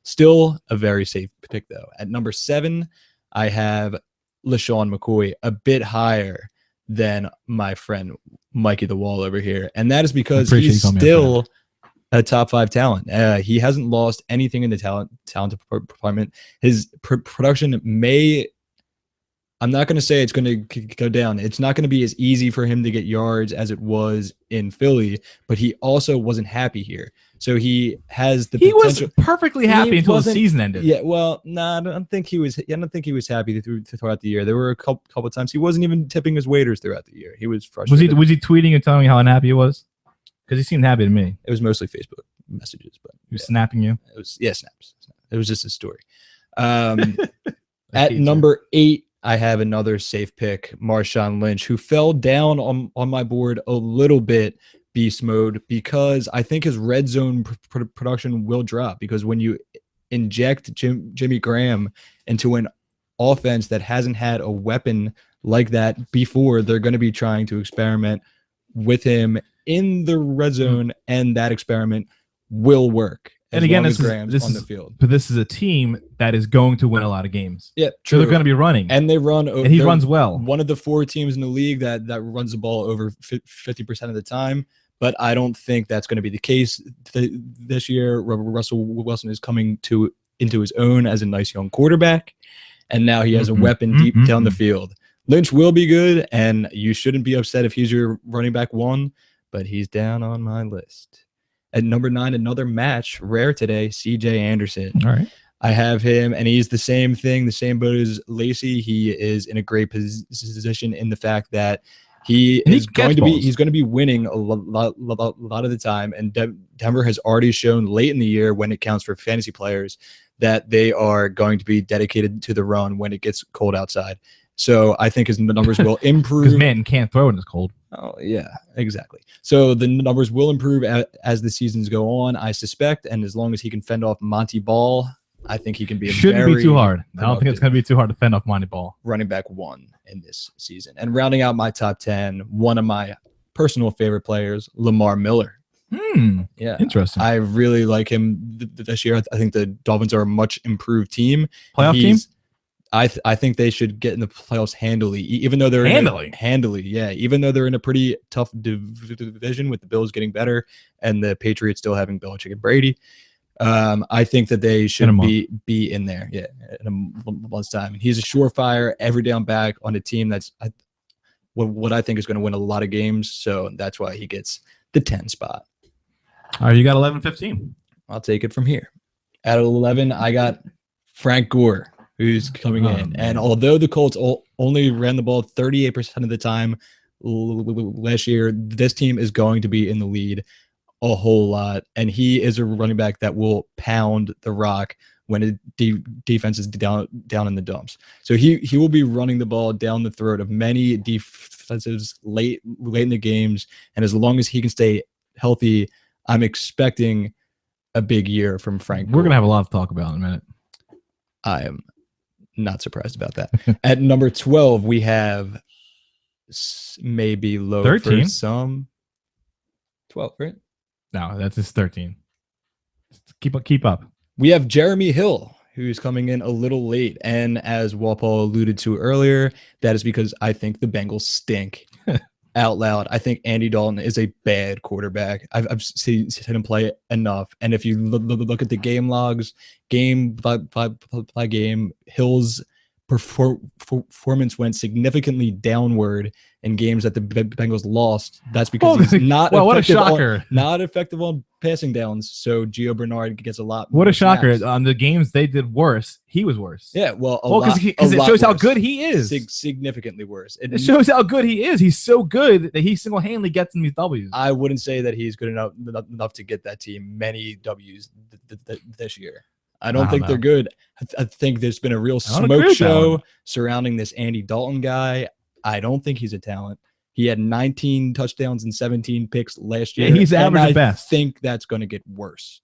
Still a very safe pick, though. At number 7, I have LaShawn McCoy, a bit higher than my friend Mikey the Wall over here. And that is because he's still a top 5 talent. He hasn't lost anything in the talent department. His production may, I'm not going to say it's going to go down. It's not going to be as easy for him to get yards as it was in Philly, but he also wasn't happy here. So he has the potential. Was perfectly happy until the season ended. Yeah, well, I don't think he was happy throughout the year. There were a couple of times he wasn't even tipping his waiters throughout the year. He was frustrated. Was he tweeting and telling me how unhappy he was? Because he seemed happy to me. It was mostly Facebook messages, but he was snapping you. It was snaps. It was just a story. At number 8, I have another safe pick, Marshawn Lynch, who fell down on my board a little bit, beast mode, because I think his red zone production will drop. Because when you inject Jimmy Graham into an offense that hasn't had a weapon like that before, they're going to be trying to experiment with him in the red zone, and that experiment will work. And again, this on the field. But this is a team that is going to win a lot of games. Yeah, true. So they're going to be running, and they run. And he runs well. One of the 4 teams in the league that runs the ball over 50% of the time. But I don't think that's going to be the case this year. Russell Wilson is coming into his own as a nice young quarterback, and now he has a weapon deep down the field. Lynch will be good, and you shouldn't be upset if he's your running back 1. But he's down on my list. At number 9, another match, rare today, C.J. Anderson. All right. I have him, and he's the same thing, the same boat as Lacey. He is in a great position in the fact that he's going to be winning a lot of the time. And Denver has already shown late in the year, when it counts for fantasy players, that they are going to be dedicated to the run when it gets cold outside. So I think his numbers will improve. Because man can't throw when it's cold. Oh, yeah, exactly. So the numbers will improve as the seasons go on, I suspect. And as long as he can fend off Monty Ball, I think he can be Shouldn't be too hard. I don't think it's going to be too hard to fend off Monty Ball. Running back 1 in this season. And rounding out my top 10, one of my personal favorite players, Lamar Miller. Yeah, interesting. I really like him this year. I think the Dolphins are a much improved team. Playoff team? I think they should get in the playoffs handily, even though they're handily. Yeah, even though they're in a pretty tough division with the Bills getting better and the Patriots still having Belichick and Brady. I think that they should be in there. Yeah, in a month's time. And he's a surefire every down back on a team that's what I think is going to win a lot of games. So that's why he gets the 10 spot. All right, you got 11-15. I'll take it from here. At 11, I got Frank Gore, who's coming in. And although the Colts only ran the ball 38% of the time last year, this team is going to be in the lead a whole lot. And he is a running back that will pound the rock when the defense is down in the dumps. So he will be running the ball down the throat of many defenses late in the games. And as long as he can stay healthy, I'm expecting a big year from Frank Gore. We're going to have a lot to talk about in a minute. I am not surprised about that. At number 12, we have maybe low 13. For some. 12, right? No, that's just 13. Keep up. We have Jeremy Hill, who's coming in a little late. And as Walpole alluded to earlier, that is because I think the Bengals stink. Out loud, I think Andy Dalton is a bad quarterback. I've seen him play enough. And if you look at the game logs, game by game, Hill's performance went significantly downward in games that the Bengals lost, that's because he's not well, what a effective shocker. not effective on passing downs. So Gio Bernard gets a lot. What a shocker. snaps. On the games they did worse, he was worse. Yeah, well, because it shows how good he is. Significantly worse. It shows how good he is. He's so good that he single-handedly gets in these W's. I wouldn't say that he's good enough to get that team many W's this year. I don't think they're good. I think there's been a real smoke show surrounding this Andy Dalton guy. I don't think he's a talent. He had 19 touchdowns and 17 picks last year. Yeah, he's average at best. I think that's going to get worse.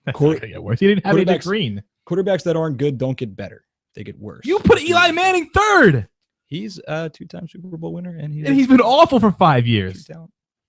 That's not gonna get worse. He didn't have AJ Green. Quarterbacks that aren't good don't get better. They get worse. You put Eli Manning third. He's a 2-time Super Bowl winner, and he's been awful for 5 years.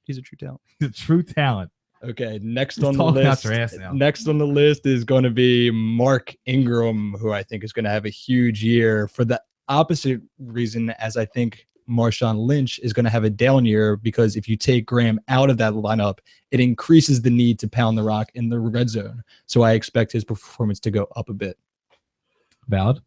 He's a true talent. He's a true talent. Okay, next on the list is going to be Mark Ingram, who I think is going to have a huge year for the opposite reason as I think Marshawn Lynch is going to have a down year, because if you take Graham out of that lineup, it increases the need to pound the rock in the red zone. So I expect his performance to go up a bit. Valid.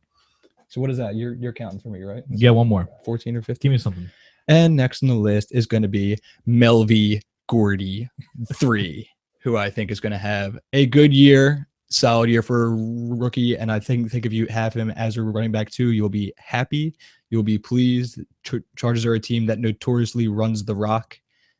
So what is that? You're counting for me, right? Yeah, one more. 14 or 15? Give me something. And next on the list is going to be Melvin Gordy 3, who I think is going to have a good year, solid year for a rookie. And I think if you have him as a running back too, you'll be happy. You'll be pleased. Chargers are a team that notoriously runs the rock,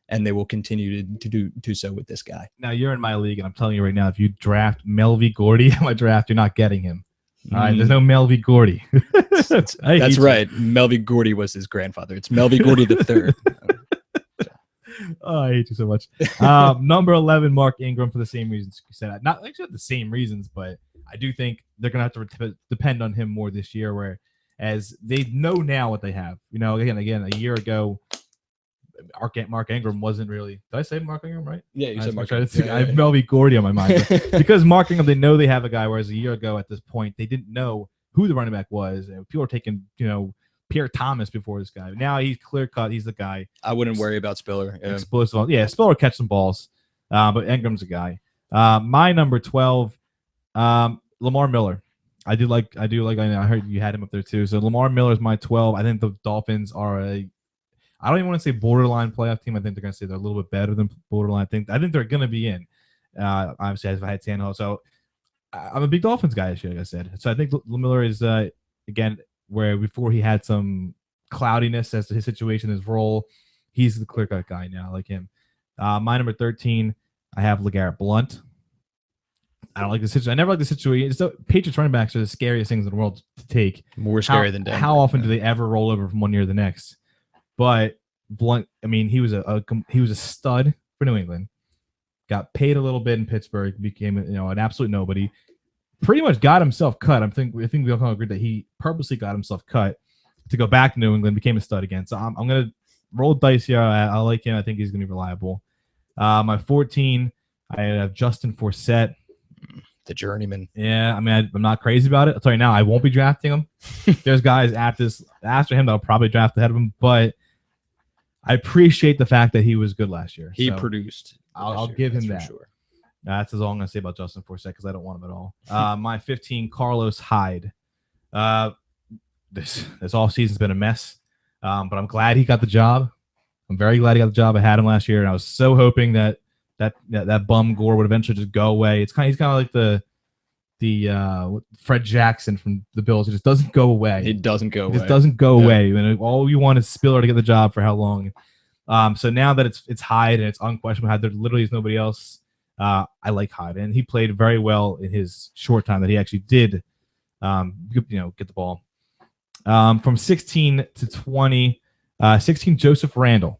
and they will continue to do so with this guy. Now, you're in my league, and I'm telling you right now, if you draft Melvin Gordy in my draft, you're not getting him. All right, there's no Melvin Gordy. That's right. Melvin Gordy was his grandfather. It's Melvin Gordy III. Oh, I hate you so much. Number 11, Mark Ingram, for the same reasons you said. Not actually the same reasons, but I do think they're going to have to depend on him more this year, whereas they know now what they have. You know, again, a year ago, Mark Ingram wasn't really. Did I say Mark Ingram right? Yeah, you said Mark Ingram. I have Melvin Gordy on my mind. Because Mark Ingram, they know they have a guy, whereas a year ago at this point, they didn't know who the running back was. And people were taking, Pierre Thomas before this guy. Now he's clear cut. He's the guy. I wouldn't worry about Spiller. Yeah. Explosive. Yeah, Spiller catch some balls. But Ingram's a guy. My number 12, Lamar Miller. I heard you had him up there too. So Lamar Miller is my 12. I think the Dolphins are I don't even want to say borderline playoff team. I think they're going to say they're a little bit better than borderline. I think they're going to be in. Obviously, if I had Tannehill. So I'm a big Dolphins guy this year, like I said. So I think Miller is, again, where before he had some cloudiness as to his situation, his role, he's the clear-cut guy now. I like him. My number 13, I have LeGarrette Blount. I don't like the situation. I never like the situation. Patriots running backs are the scariest things in the world to take. More scary than Denver. How often do they ever roll over from one year to the next? But Blount, I mean, he was a stud for New England. Got paid a little bit in Pittsburgh, became an absolute nobody. Pretty much got himself cut. I think we all agree that he purposely got himself cut to go back to New England, became a stud again. So I'm gonna roll dice here. I like him. I think he's gonna be reliable. My 14, I have Justin Forsett, the journeyman. Yeah, I mean, I'm not crazy about it. I'll tell you now, I won't be drafting him. There's guys after him that I'll probably draft ahead of him, but I appreciate the fact that he was good last year. He produced. I'll give him that. Sure. That's all I'm going to say about Justin Forsett because I don't want him at all. My 15, Carlos Hyde. This offseason's been a mess, but I'm glad he got the job. I'm very glad he got the job. I had him last year, and I was so hoping that bum Gore would eventually just go away. He's kind of like the Fred Jackson from the Bills. It just doesn't go away. It doesn't go away. It just doesn't go away. And all you want is Spiller to get the job for how long? So now that it's Hyde and it's unquestionable Hyde, there literally is nobody else. I like Hyde, and he played very well in his short time that he actually did, get the ball. From 16 to 20, 16, Joseph Randall.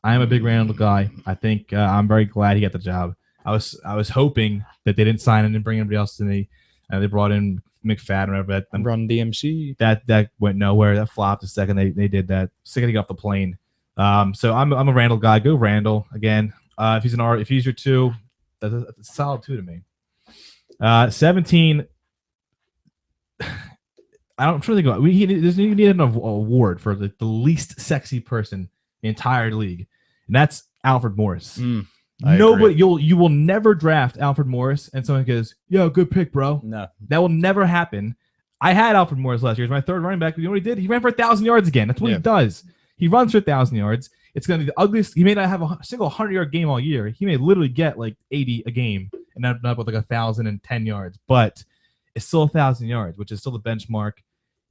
I am a big Randall guy. I think I'm very glad he got the job. I was hoping that they didn't sign him and bring anybody else to me. They brought in McFadden or whatever. Run DMC. That went nowhere. That flopped the second they did that. Second he got off the plane. So I'm a Randall guy. Go Randall again. If he's your 2, that's a solid 2 to me. 17. I'm trying to think about. We need an award for the least sexy person in the entire league, and that's Alfred Morris. Nobody, you will never draft Alfred Morris, and someone goes, "Yo, good pick, bro." No, that will never happen. I had Alfred Morris last year as my third running back. You know what he did? He ran for 1,000 yards again. That's what he does. He runs for 1,000 yards. It's going to be the ugliest. He may not have a single 100-yard game all year. He may literally get like 80 a game and end up with like 1,010 yards. But it's still 1,000 yards, which is still the benchmark.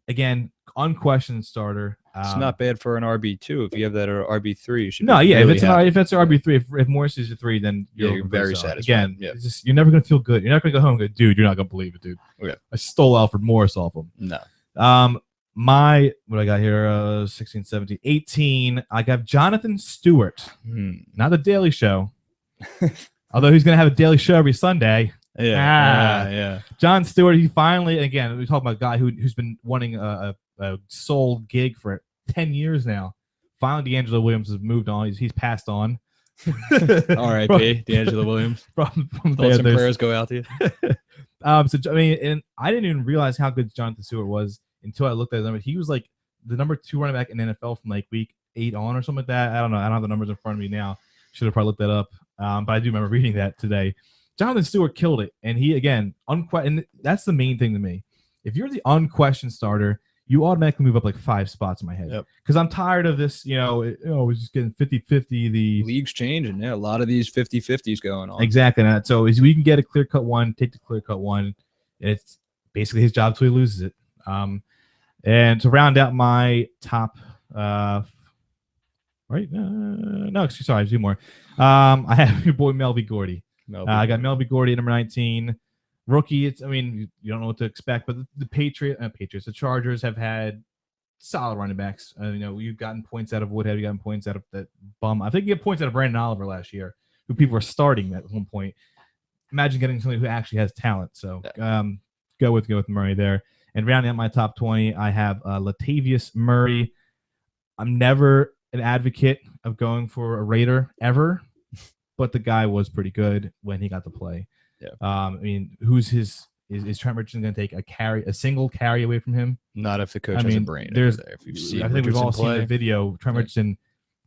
Again, unquestioned starter. It's not bad for an RB2. If you have that or RB3, you should. No, yeah. Really if it's an RB3, if Morris is a 3, then you're very satisfied. Again, it's just, you're never gonna feel good. You're not gonna go home and go, dude, you're not gonna believe it, dude. Okay. I stole Alfred Morris off him. No. What I got here, 16, 17, 18. I got Jonathan Stewart, not the Daily Show. Although he's gonna have a Daily Show every Sunday. Yeah. John Stewart, he finally, again, we talk about a guy who's been wanting a sole gig for 10 years now. Finally, D'Angelo Williams has moved on. He's passed on. R.I.P. D'Angelo Williams. From Thoughts and prayers go out to you. So I mean, and I didn't even realize how good Jonathan Stewart was until I looked at his number. He was like the number 2 running back in the NFL from like week 8 on or something like that. I don't know. I don't have the numbers in front of me now. Should have probably looked that up. But I do remember reading that today. Jonathan Stewart killed it, and he again and that's the main thing to me. If you're the unquestioned starter, you automatically move up like 5 spots in my head. Because I'm tired of this, we're just getting 50-50. The league's changing. Yeah, a lot of these 50-50s going on. Exactly. So as we can get a clear-cut one, take the clear-cut one. It's basically his job till he loses it. And to round out my top, sorry, 2 more. I have your boy Melvin Gordy. I got Melvin Gordy at number 19. Rookie, you don't know what to expect, but the the Chargers have had solid running backs. You've gotten points out of Woodhead, you've gotten points out of that bum. I think you get points out of Brandon Oliver last year, who people were starting at one point. Imagine getting somebody who actually has talent. So go with Murray there. And rounding out my top 20, I have Latavius Murray. I'm never an advocate of going for a Raider ever, but the guy was pretty good when he got to play. Is Trent Richardson going to take a single carry away from him? Not if the coach has a brain. I think we've all seen the video. Trent Richardson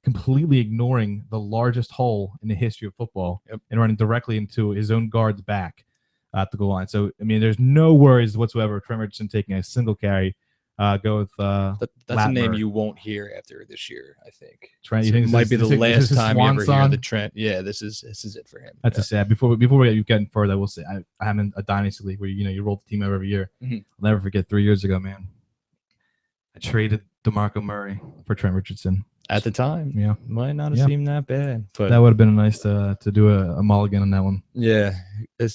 completely ignoring the largest hole in the history of football and running directly into his own guard's back at the goal line. So, there's no worries whatsoever. Trent Richardson taking a single carry. Go with that's Latmer. a name you won't hear after this year. I think Trent. You think it might be the last time you ever hear song? the Trent? Yeah, this is it for him. That's a sad. Before we get further, I will say I'm in a dynasty league where you roll the team over every year. I'll never forget 3 years ago, man. I traded DeMarco Murray for Trent Richardson. At the time, might not have seemed that bad, but that would have been nice to do a mulligan on that one. Yeah,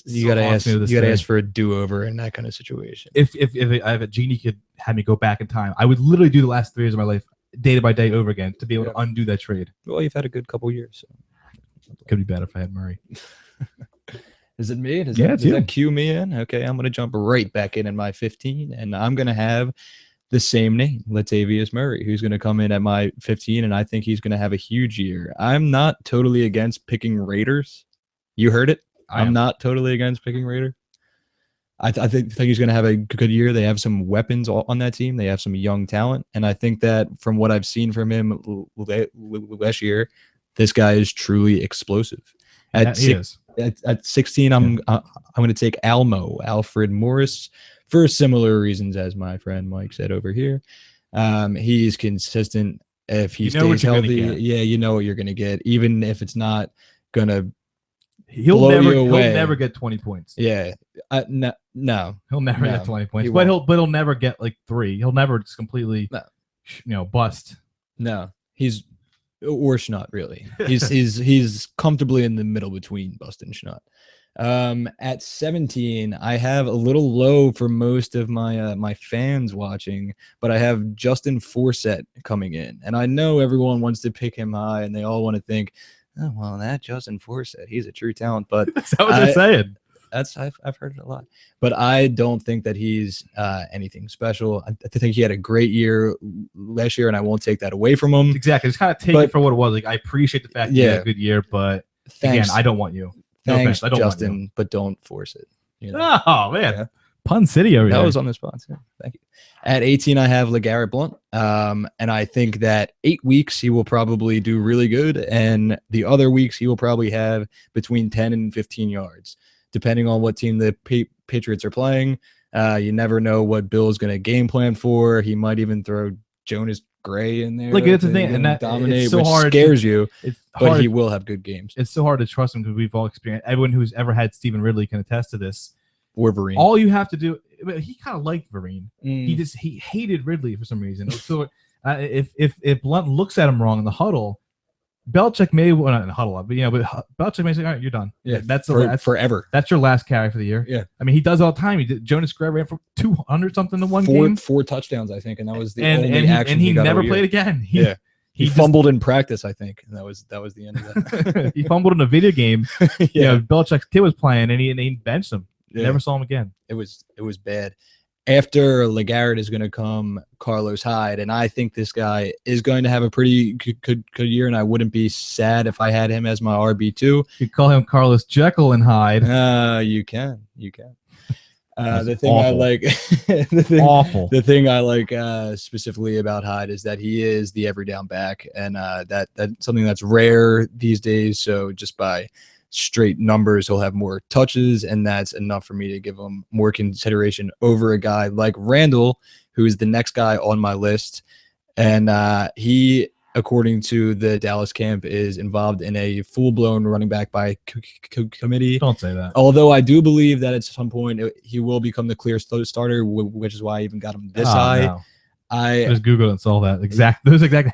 you gotta ask for a do-over in that kind of situation. If I have a genie could have me go back in time, I would literally do the last 3 years of my life day by day over again to be able to undo that trade. Well, you've had a good couple years. So. Could be better if I had Murray. Is it me? Does it's you. That cue me in? Okay, I'm gonna jump right back in my 15, and I'm gonna have the same name, Latavius Murray, who's going to come in at my 15, and I think he's going to have a huge year. I'm not totally against picking Raiders. You heard it. I'm not totally against picking Raiders. I think he's going to have a good year. They have some weapons on that team. They have some young talent, and I think that from what I've seen from him last year, this guy is truly explosive. At 16, I'm going to take Alfred Morris. For similar reasons as my friend Mike said over here. He's consistent. If he stays healthy, you know what you're going to get. Even if it's not going to blow you away. He'll never get 20 points. Yeah. No. He'll never get 20 points. But he'll never get like 3. He'll never just completely bust. No. Or Schnott, really. He's comfortably in the middle between bust and Schnott. At 17, I have a little low for most of my fans watching, but I have Justin Forsett coming in, and I know everyone wants to pick him high, and they all want to think, oh well, that Justin Forsett, he's a true talent. But is that what they're saying? I've heard it a lot, but I don't think that he's anything special. I think he had a great year last year, and I won't take that away from him. Exactly, just kind of take it for what it was. Like, I appreciate the fact that he had a good year, but again, I don't want you. Thanks, no, I don't Justin, but don't force it. Oh man, Pun City over there. That was on the spot. Yeah. Thank you. At 18, I have LeGarrette Blount, and I think that 8 weeks he will probably do really good, and the other weeks he will probably have between 10 and 15 yards, depending on what team the Patriots are playing. You never know what Bill's going to game plan for. He might even throw Jonas Gray in there. Like, it's the to thing, get and him that dominate, it's so which hard. scares you, It's but hard. he will have good games. It's so hard to trust him because we've all experienced. Everyone who's ever had Stephen Ridley can attest to this. Wolverine. All you have to do. He kind of liked Vereen. Mm. He hated Ridley for some reason. So if Blunt looks at him wrong in the huddle, Belichick may not in the huddle up, but Belichick may say, "All right, you're done. Yeah, that's forever. That's your last carry for the year." Yeah, I mean, he does all the time. Jonas Gray ran for 200 something in one game, 4 touchdowns, I think, and that was the only action. And he got never all year. played again. He fumbled in practice, I think, and that was the end of that. He fumbled in a video game. Yeah, Belichick's kid was playing, and he benched him. Yeah. Never saw him again. It was bad. After LeGarrette is going to come Carlos Hyde, and I think this guy is going to have a pretty good year, and I wouldn't be sad if I had him as my RB2. You could call him Carlos Jekyll and Hyde. You can. The thing awful. I like, Awful. The thing I like specifically about Hyde is that he is the every down back, and that's something that's rare these days. So just by straight numbers, he'll have more touches, and that's enough for me to give him more consideration over a guy like Randall, who is the next guy on my list. And he, according to the Dallas camp, is involved in a full-blown running back by committee. Don't say that. Although I do believe that at some point he will become the clear starter, which is why I even got him this high. No. I just Googled and saw that exact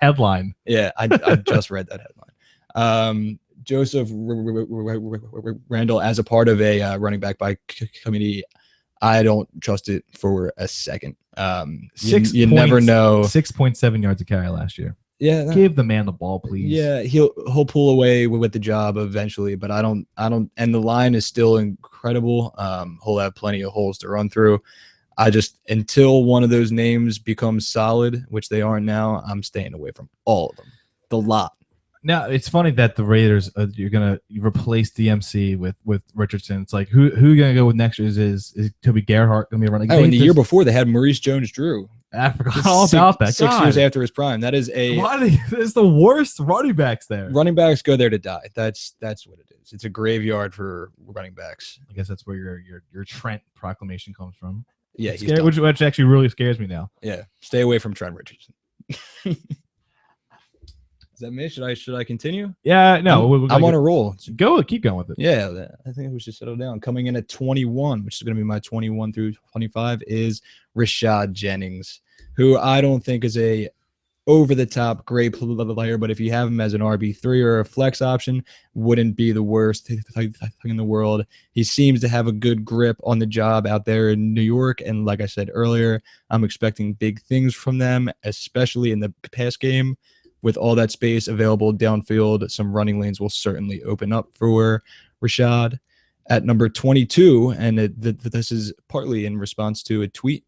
headline. Yeah, I just read that headline. Joseph Randall as a part of a running back by committee, I don't trust it for a second. You never know. 6.7 yards a carry last year. Yeah, give the man the ball, please. Yeah, he'll pull away with the job eventually, but I don't. And the line is still incredible. He'll have plenty of holes to run through. I just, until one of those names becomes solid, which they aren't now, I'm staying away from all of them. The lot. Now it's funny that the Raiders you're gonna replace DMC with Richardson. It's like who you gonna go with next year? Is Toby Gerhart gonna be running? Oh, and the year before they had Maurice Jones-Drew. I forgot all about that. 6 years after his prime. That is it's the worst running backs there. Running backs go there to die. That's what it is. It's a graveyard for running backs. I guess that's where your Trent proclamation comes from. Yeah, which actually really scares me now. Yeah, stay away from Trent Richardson. Is that me? Should I continue? Yeah, no. I'm on a roll. Keep going with it. Yeah, I think we should settle down. Coming in at 21, which is going to be my 21 through 25, is Rashad Jennings, who I don't think is a over-the-top great player, but if you have him as an RB3 or a flex option, wouldn't be the worst thing in the world. He seems to have a good grip on the job out there in New York, and like I said earlier, I'm expecting big things from them, especially in the pass game. With all that space available downfield, some running lanes will certainly open up for Rashad. At number 22, and this is partly in response to a tweet.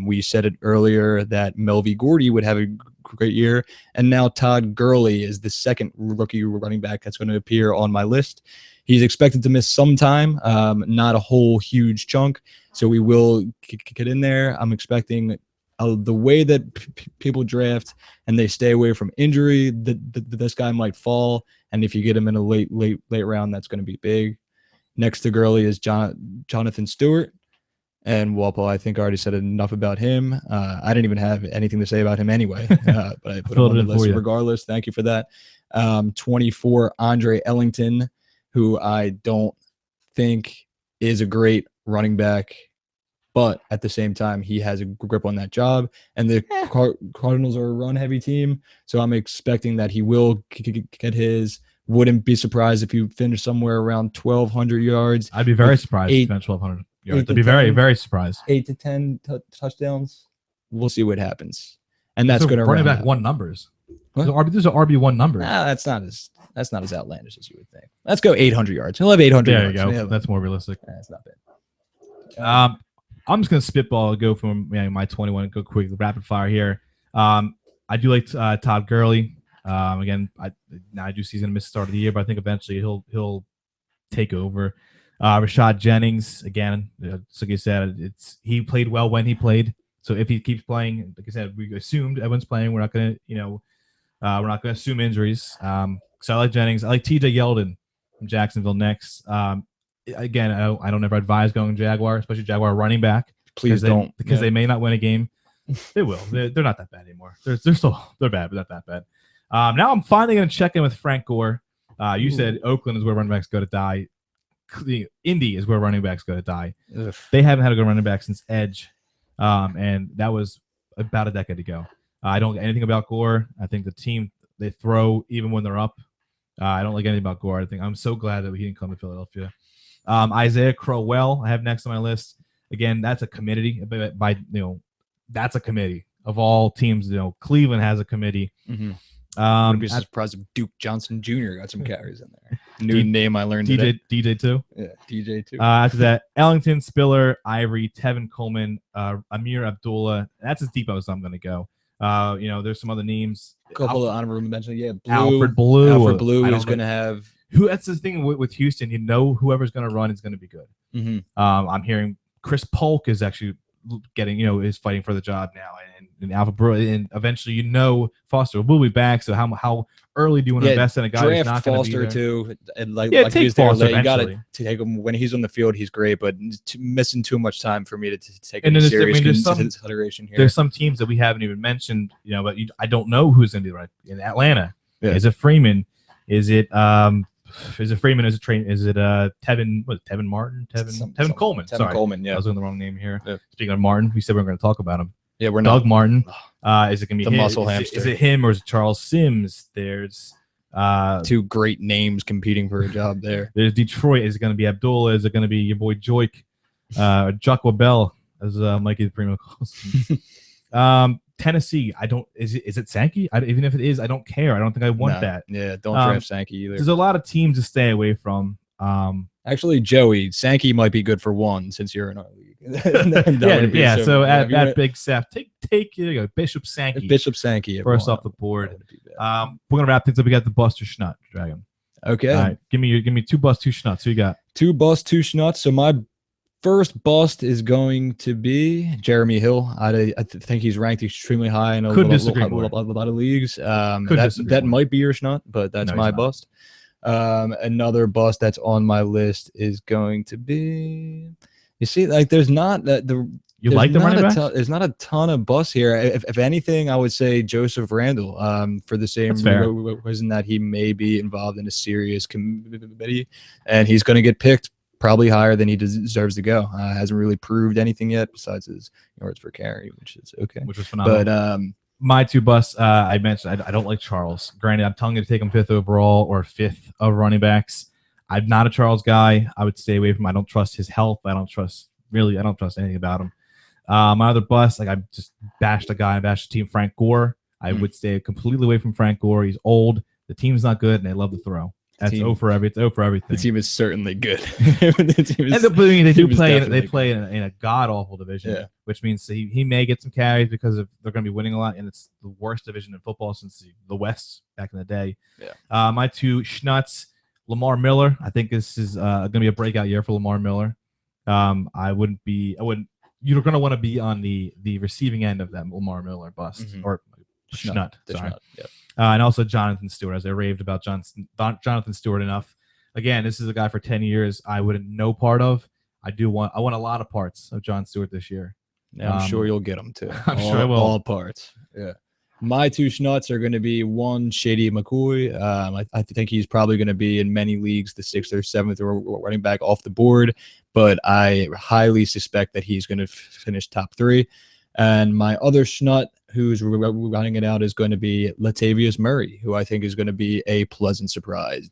We said it earlier that Melvin Gordy would have a great year, and now Todd Gurley is the second rookie running back that's going to appear on my list. He's expected to miss some time, not a whole huge chunk, so we will get in there. I'm expecting the way that people draft and they stay away from injury, this guy might fall, and if you get him in a late round, that's going to be big. Next to Gurley is Jonathan Stewart, and Walpole, I think I already said enough about him. I didn't even have anything to say about him anyway, but I put him on the list regardless. Thank you for that. 24, Andre Ellington, who I don't think is a great running back, but at the same time, he has a grip on that job, and the Cardinals are a run-heavy team, so I'm expecting that he will get his. Wouldn't be surprised if you finish somewhere around 1,200 yards. I'd be very surprised if you finish 1,200 yards. I'd be very, very surprised. 8 to 10 touchdowns. We'll see what happens, and that's going to running back one numbers. These are RB1 numbers. Nah, that's not as outlandish as you would think. Let's go 800 yards. He'll have 800 yards. There you go. That's more realistic. That's not bad. I'm just gonna spitball, go from my 21, go quick, rapid fire here. I do like Todd Gurley. Again, I do see he's gonna miss the start of the year, but I think eventually he'll take over. Rashad Jennings, again, like you said, he played well when he played. So if he keeps playing, like I said, we assumed everyone's playing. We're not gonna, we're not gonna assume injuries. So I like Jennings. I like TJ Yeldon from Jacksonville next. Again, I don't ever advise going Jaguar, especially Jaguar running back. Please don't. Because they may not win a game. They will. They're not that bad anymore. They're bad, but not that bad. Now I'm finally going to check in with Frank Gore. You said Oakland is where running backs go to die. Indy is where running backs go to die. Ugh. They haven't had a good running back since Edge, and that was about a decade ago. I don't like anything about Gore. I think the team, they throw even when they're up. I don't like anything about Gore. I'm so glad that he didn't come to Philadelphia. Isaiah Crowell, I have next on my list. Again, that's a committee. That's a committee of all teams. Cleveland has a committee. Mm-hmm. Wouldn't be surprised if Duke Johnson Jr. got some carries in there. New name I learned today. DJ too. Yeah, DJ too. After that, Ellington, Spiller, Ivory, Tevin Coleman, Amir Abdullah. That's as deep as I'm going to go. There's some other names. A couple of honorable mentions. Yeah, Alfred Blue. Alfred Blue is going to have. That's the thing with Houston. Whoever's going to run is going to be good. Mm-hmm. I'm hearing Chris Polk is actually getting, is fighting for the job now, and Alfred Blue, and eventually, Foster will be back. So how early do you want to invest in a guy who's not going to be there? Too, and take he's Foster there, you got to eventually. take him when he's on the field. He's great, but missing too much time for me to take And any then serious consideration here. There's some teams that we haven't even mentioned, but I don't know who's going to be right in Atlanta. Yeah. Is it Freeman? Is it Freeman? Is it Tevin? What, Tevin Martin? Tevin Coleman. Tevin Sorry, Coleman. Yeah, I was on the wrong name here. Yeah. Speaking of Martin, we said we were going to talk about him. Yeah, we're Doug not. Martin. Is it going to be The him? muscle hamster. Is it him or is it Charles Sims? There's two great names competing for a job there. There's Detroit. Is it going to be Abdullah? Is it going to be your boy Joik? Jacques Bell, as Mikey the Primo calls him. Tennessee. Is it Sankey? Even if it is, I don't care. I don't think I want that. Yeah, don't draft Sankey either. There's a lot of teams to stay away from. Actually, Joey, Sankey might be good for one since you're in our league. So at Big Seth, take Bishop Sankey. Bishop Sankey first off the board. We're gonna wrap things up. We got the Buster Schnut Dragon. Okay. All right. Give me 2 busts, 2 schnuts. Who you got? 2 busts, 2 schnuts. So my first bust is going to be Jeremy Hill. I think he's ranked extremely high in a lot of leagues. That might be your schnut, but that's my bust. Another bust that's on my list is going to be. You see, there's not that the. You like the running back? There's not a ton of busts here. If anything, I would say Joseph Randall. For the same reason that he may be involved in a serious committee, and he's going to get picked probably higher than he deserves to go. Hasn't really proved anything yet besides his yards per carry, which is okay. Which was phenomenal. But my 2 busts, I mentioned I don't like Charles. Granted, I'm telling you to take him 5th overall or 5th of running backs. I'm not a Charles guy. I would stay away from him. I don't trust his health. I don't trust anything about him. My other bust, I just bashed a guy. I bashed the team, Frank Gore. I would stay completely away from Frank Gore. He's old. The team's not good, and they love to throw. That's over everything. The team is certainly good. They play in a god awful division, which means he may get some carries because they're going to be winning a lot, and it's the worst division in football since the West back in the day. Yeah. My 2 schnuts, Lamar Miller. I think this is going to be a breakout year for Lamar Miller. You're going to want to be on the receiving end of that Lamar Miller bust or schnut. Sorry. Yep. And also Jonathan Stewart, as I raved about Jonathan Stewart enough. Again, this is a guy for 10 years I wouldn't know part of. I want a lot of parts of John Stewart this year. Yeah, I'm sure you'll get them too. I'm sure I will. All parts. Yeah. My 2 schnuts are going to be 1, Shady McCoy. I think he's probably going to be in many leagues the 6th or 7th or running back off the board, but I highly suspect that he's going to finish top 3. And my other schnut who's running it out is going to be Latavius Murray, who I think is going to be a pleasant surprise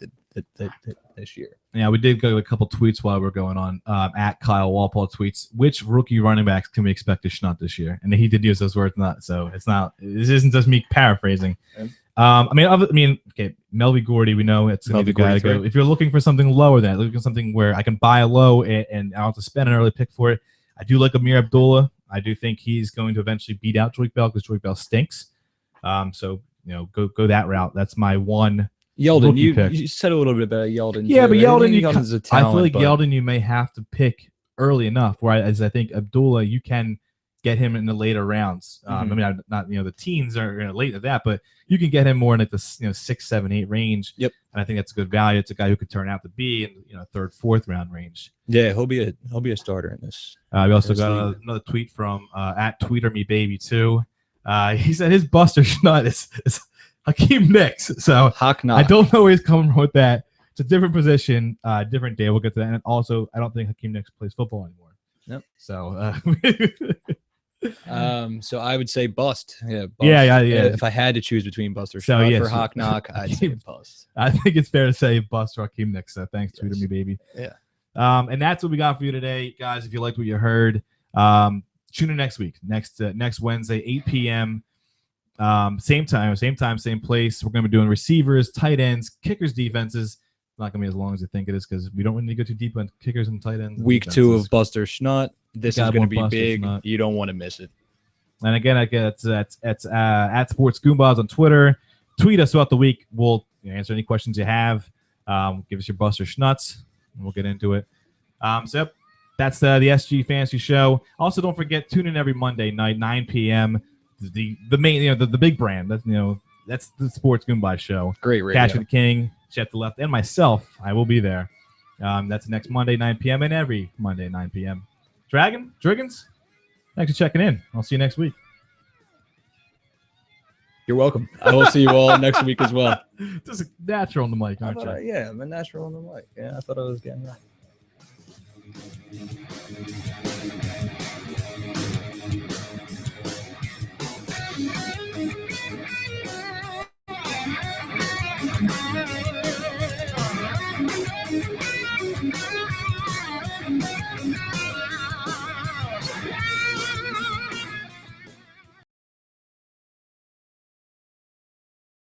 this year. Yeah, we did go a couple tweets while we're going on. At Kyle Walpole tweets, which rookie running backs can we expect to schnut this year? And he did use those words, this isn't just me paraphrasing. Okay, Melvin Gordy, we know it's going to be the guy to go. If you're looking for something lower than that, looking for something where I can buy a low and I don't have to spend an early pick for it, I do like Amir Abdullah. I do think he's going to eventually beat out Joik Bell because Joik Bell stinks. So go that route. That's my 1. Yeldon, you said a little bit about Yeldon. Yeah, but Yeldon, Yeldon's a talent, I feel like Yeldon you may have to pick early enough. Whereas I think Abdullah, you can get him in the later rounds. I mean, not the teens are late at that, but you can get him more in like the 6, 7, 8 range. Yep. And I think that's a good value. It's a guy who could turn out to be in third, fourth round range. Yeah, he'll be a starter in this. We also got another tweet from at TweeterMeBaby2. He said his Buster Schnut is Hakeem Nicks. So I don't know where he's coming from with that. It's a different position, different day. We'll get to that. And also, I don't think Hakeem Nicks plays football anymore. Yep. So, so I would say bust. Yeah, bust. Yeah. If I had to choose between bust or Schnut for Hawk Knock, I'd say bust. I think it's fair to say bust or Hakeem Nicks. So thanks, Tweeter Me Baby. Yeah. And that's what we got for you today, guys. If you liked what you heard, tune in next week, next Wednesday, 8 p.m. Same time, same place. We're going to be doing receivers, tight ends, kickers, defenses. It's not going to be as long as you think it is because we don't really go too deep on kickers and tight ends. Week 2 of Buster Schnut. This is going to be big. Schnut. You don't want to miss it. And again, it's at Sports Goombahs on Twitter. Tweet us throughout the week. We'll answer any questions you have. Give us your Buster Schnuts, and we'll get into it. So yep, that's the SG Fantasy Show. Also, don't forget, tune in every Monday night, 9 p.m. The main, the big brand. That's the Sports Goombahs Show. Great radio. Cash the King, Chet the Left, and myself. I will be there. That's next Monday, 9 p.m. and every Monday, 9 p.m. Dragons, thanks for checking in. I'll see you next week. You're welcome. I will see you all next week as well. Just natural on the mic, aren't you? Yeah, I'm a natural on the mic. Yeah, I thought I was getting right.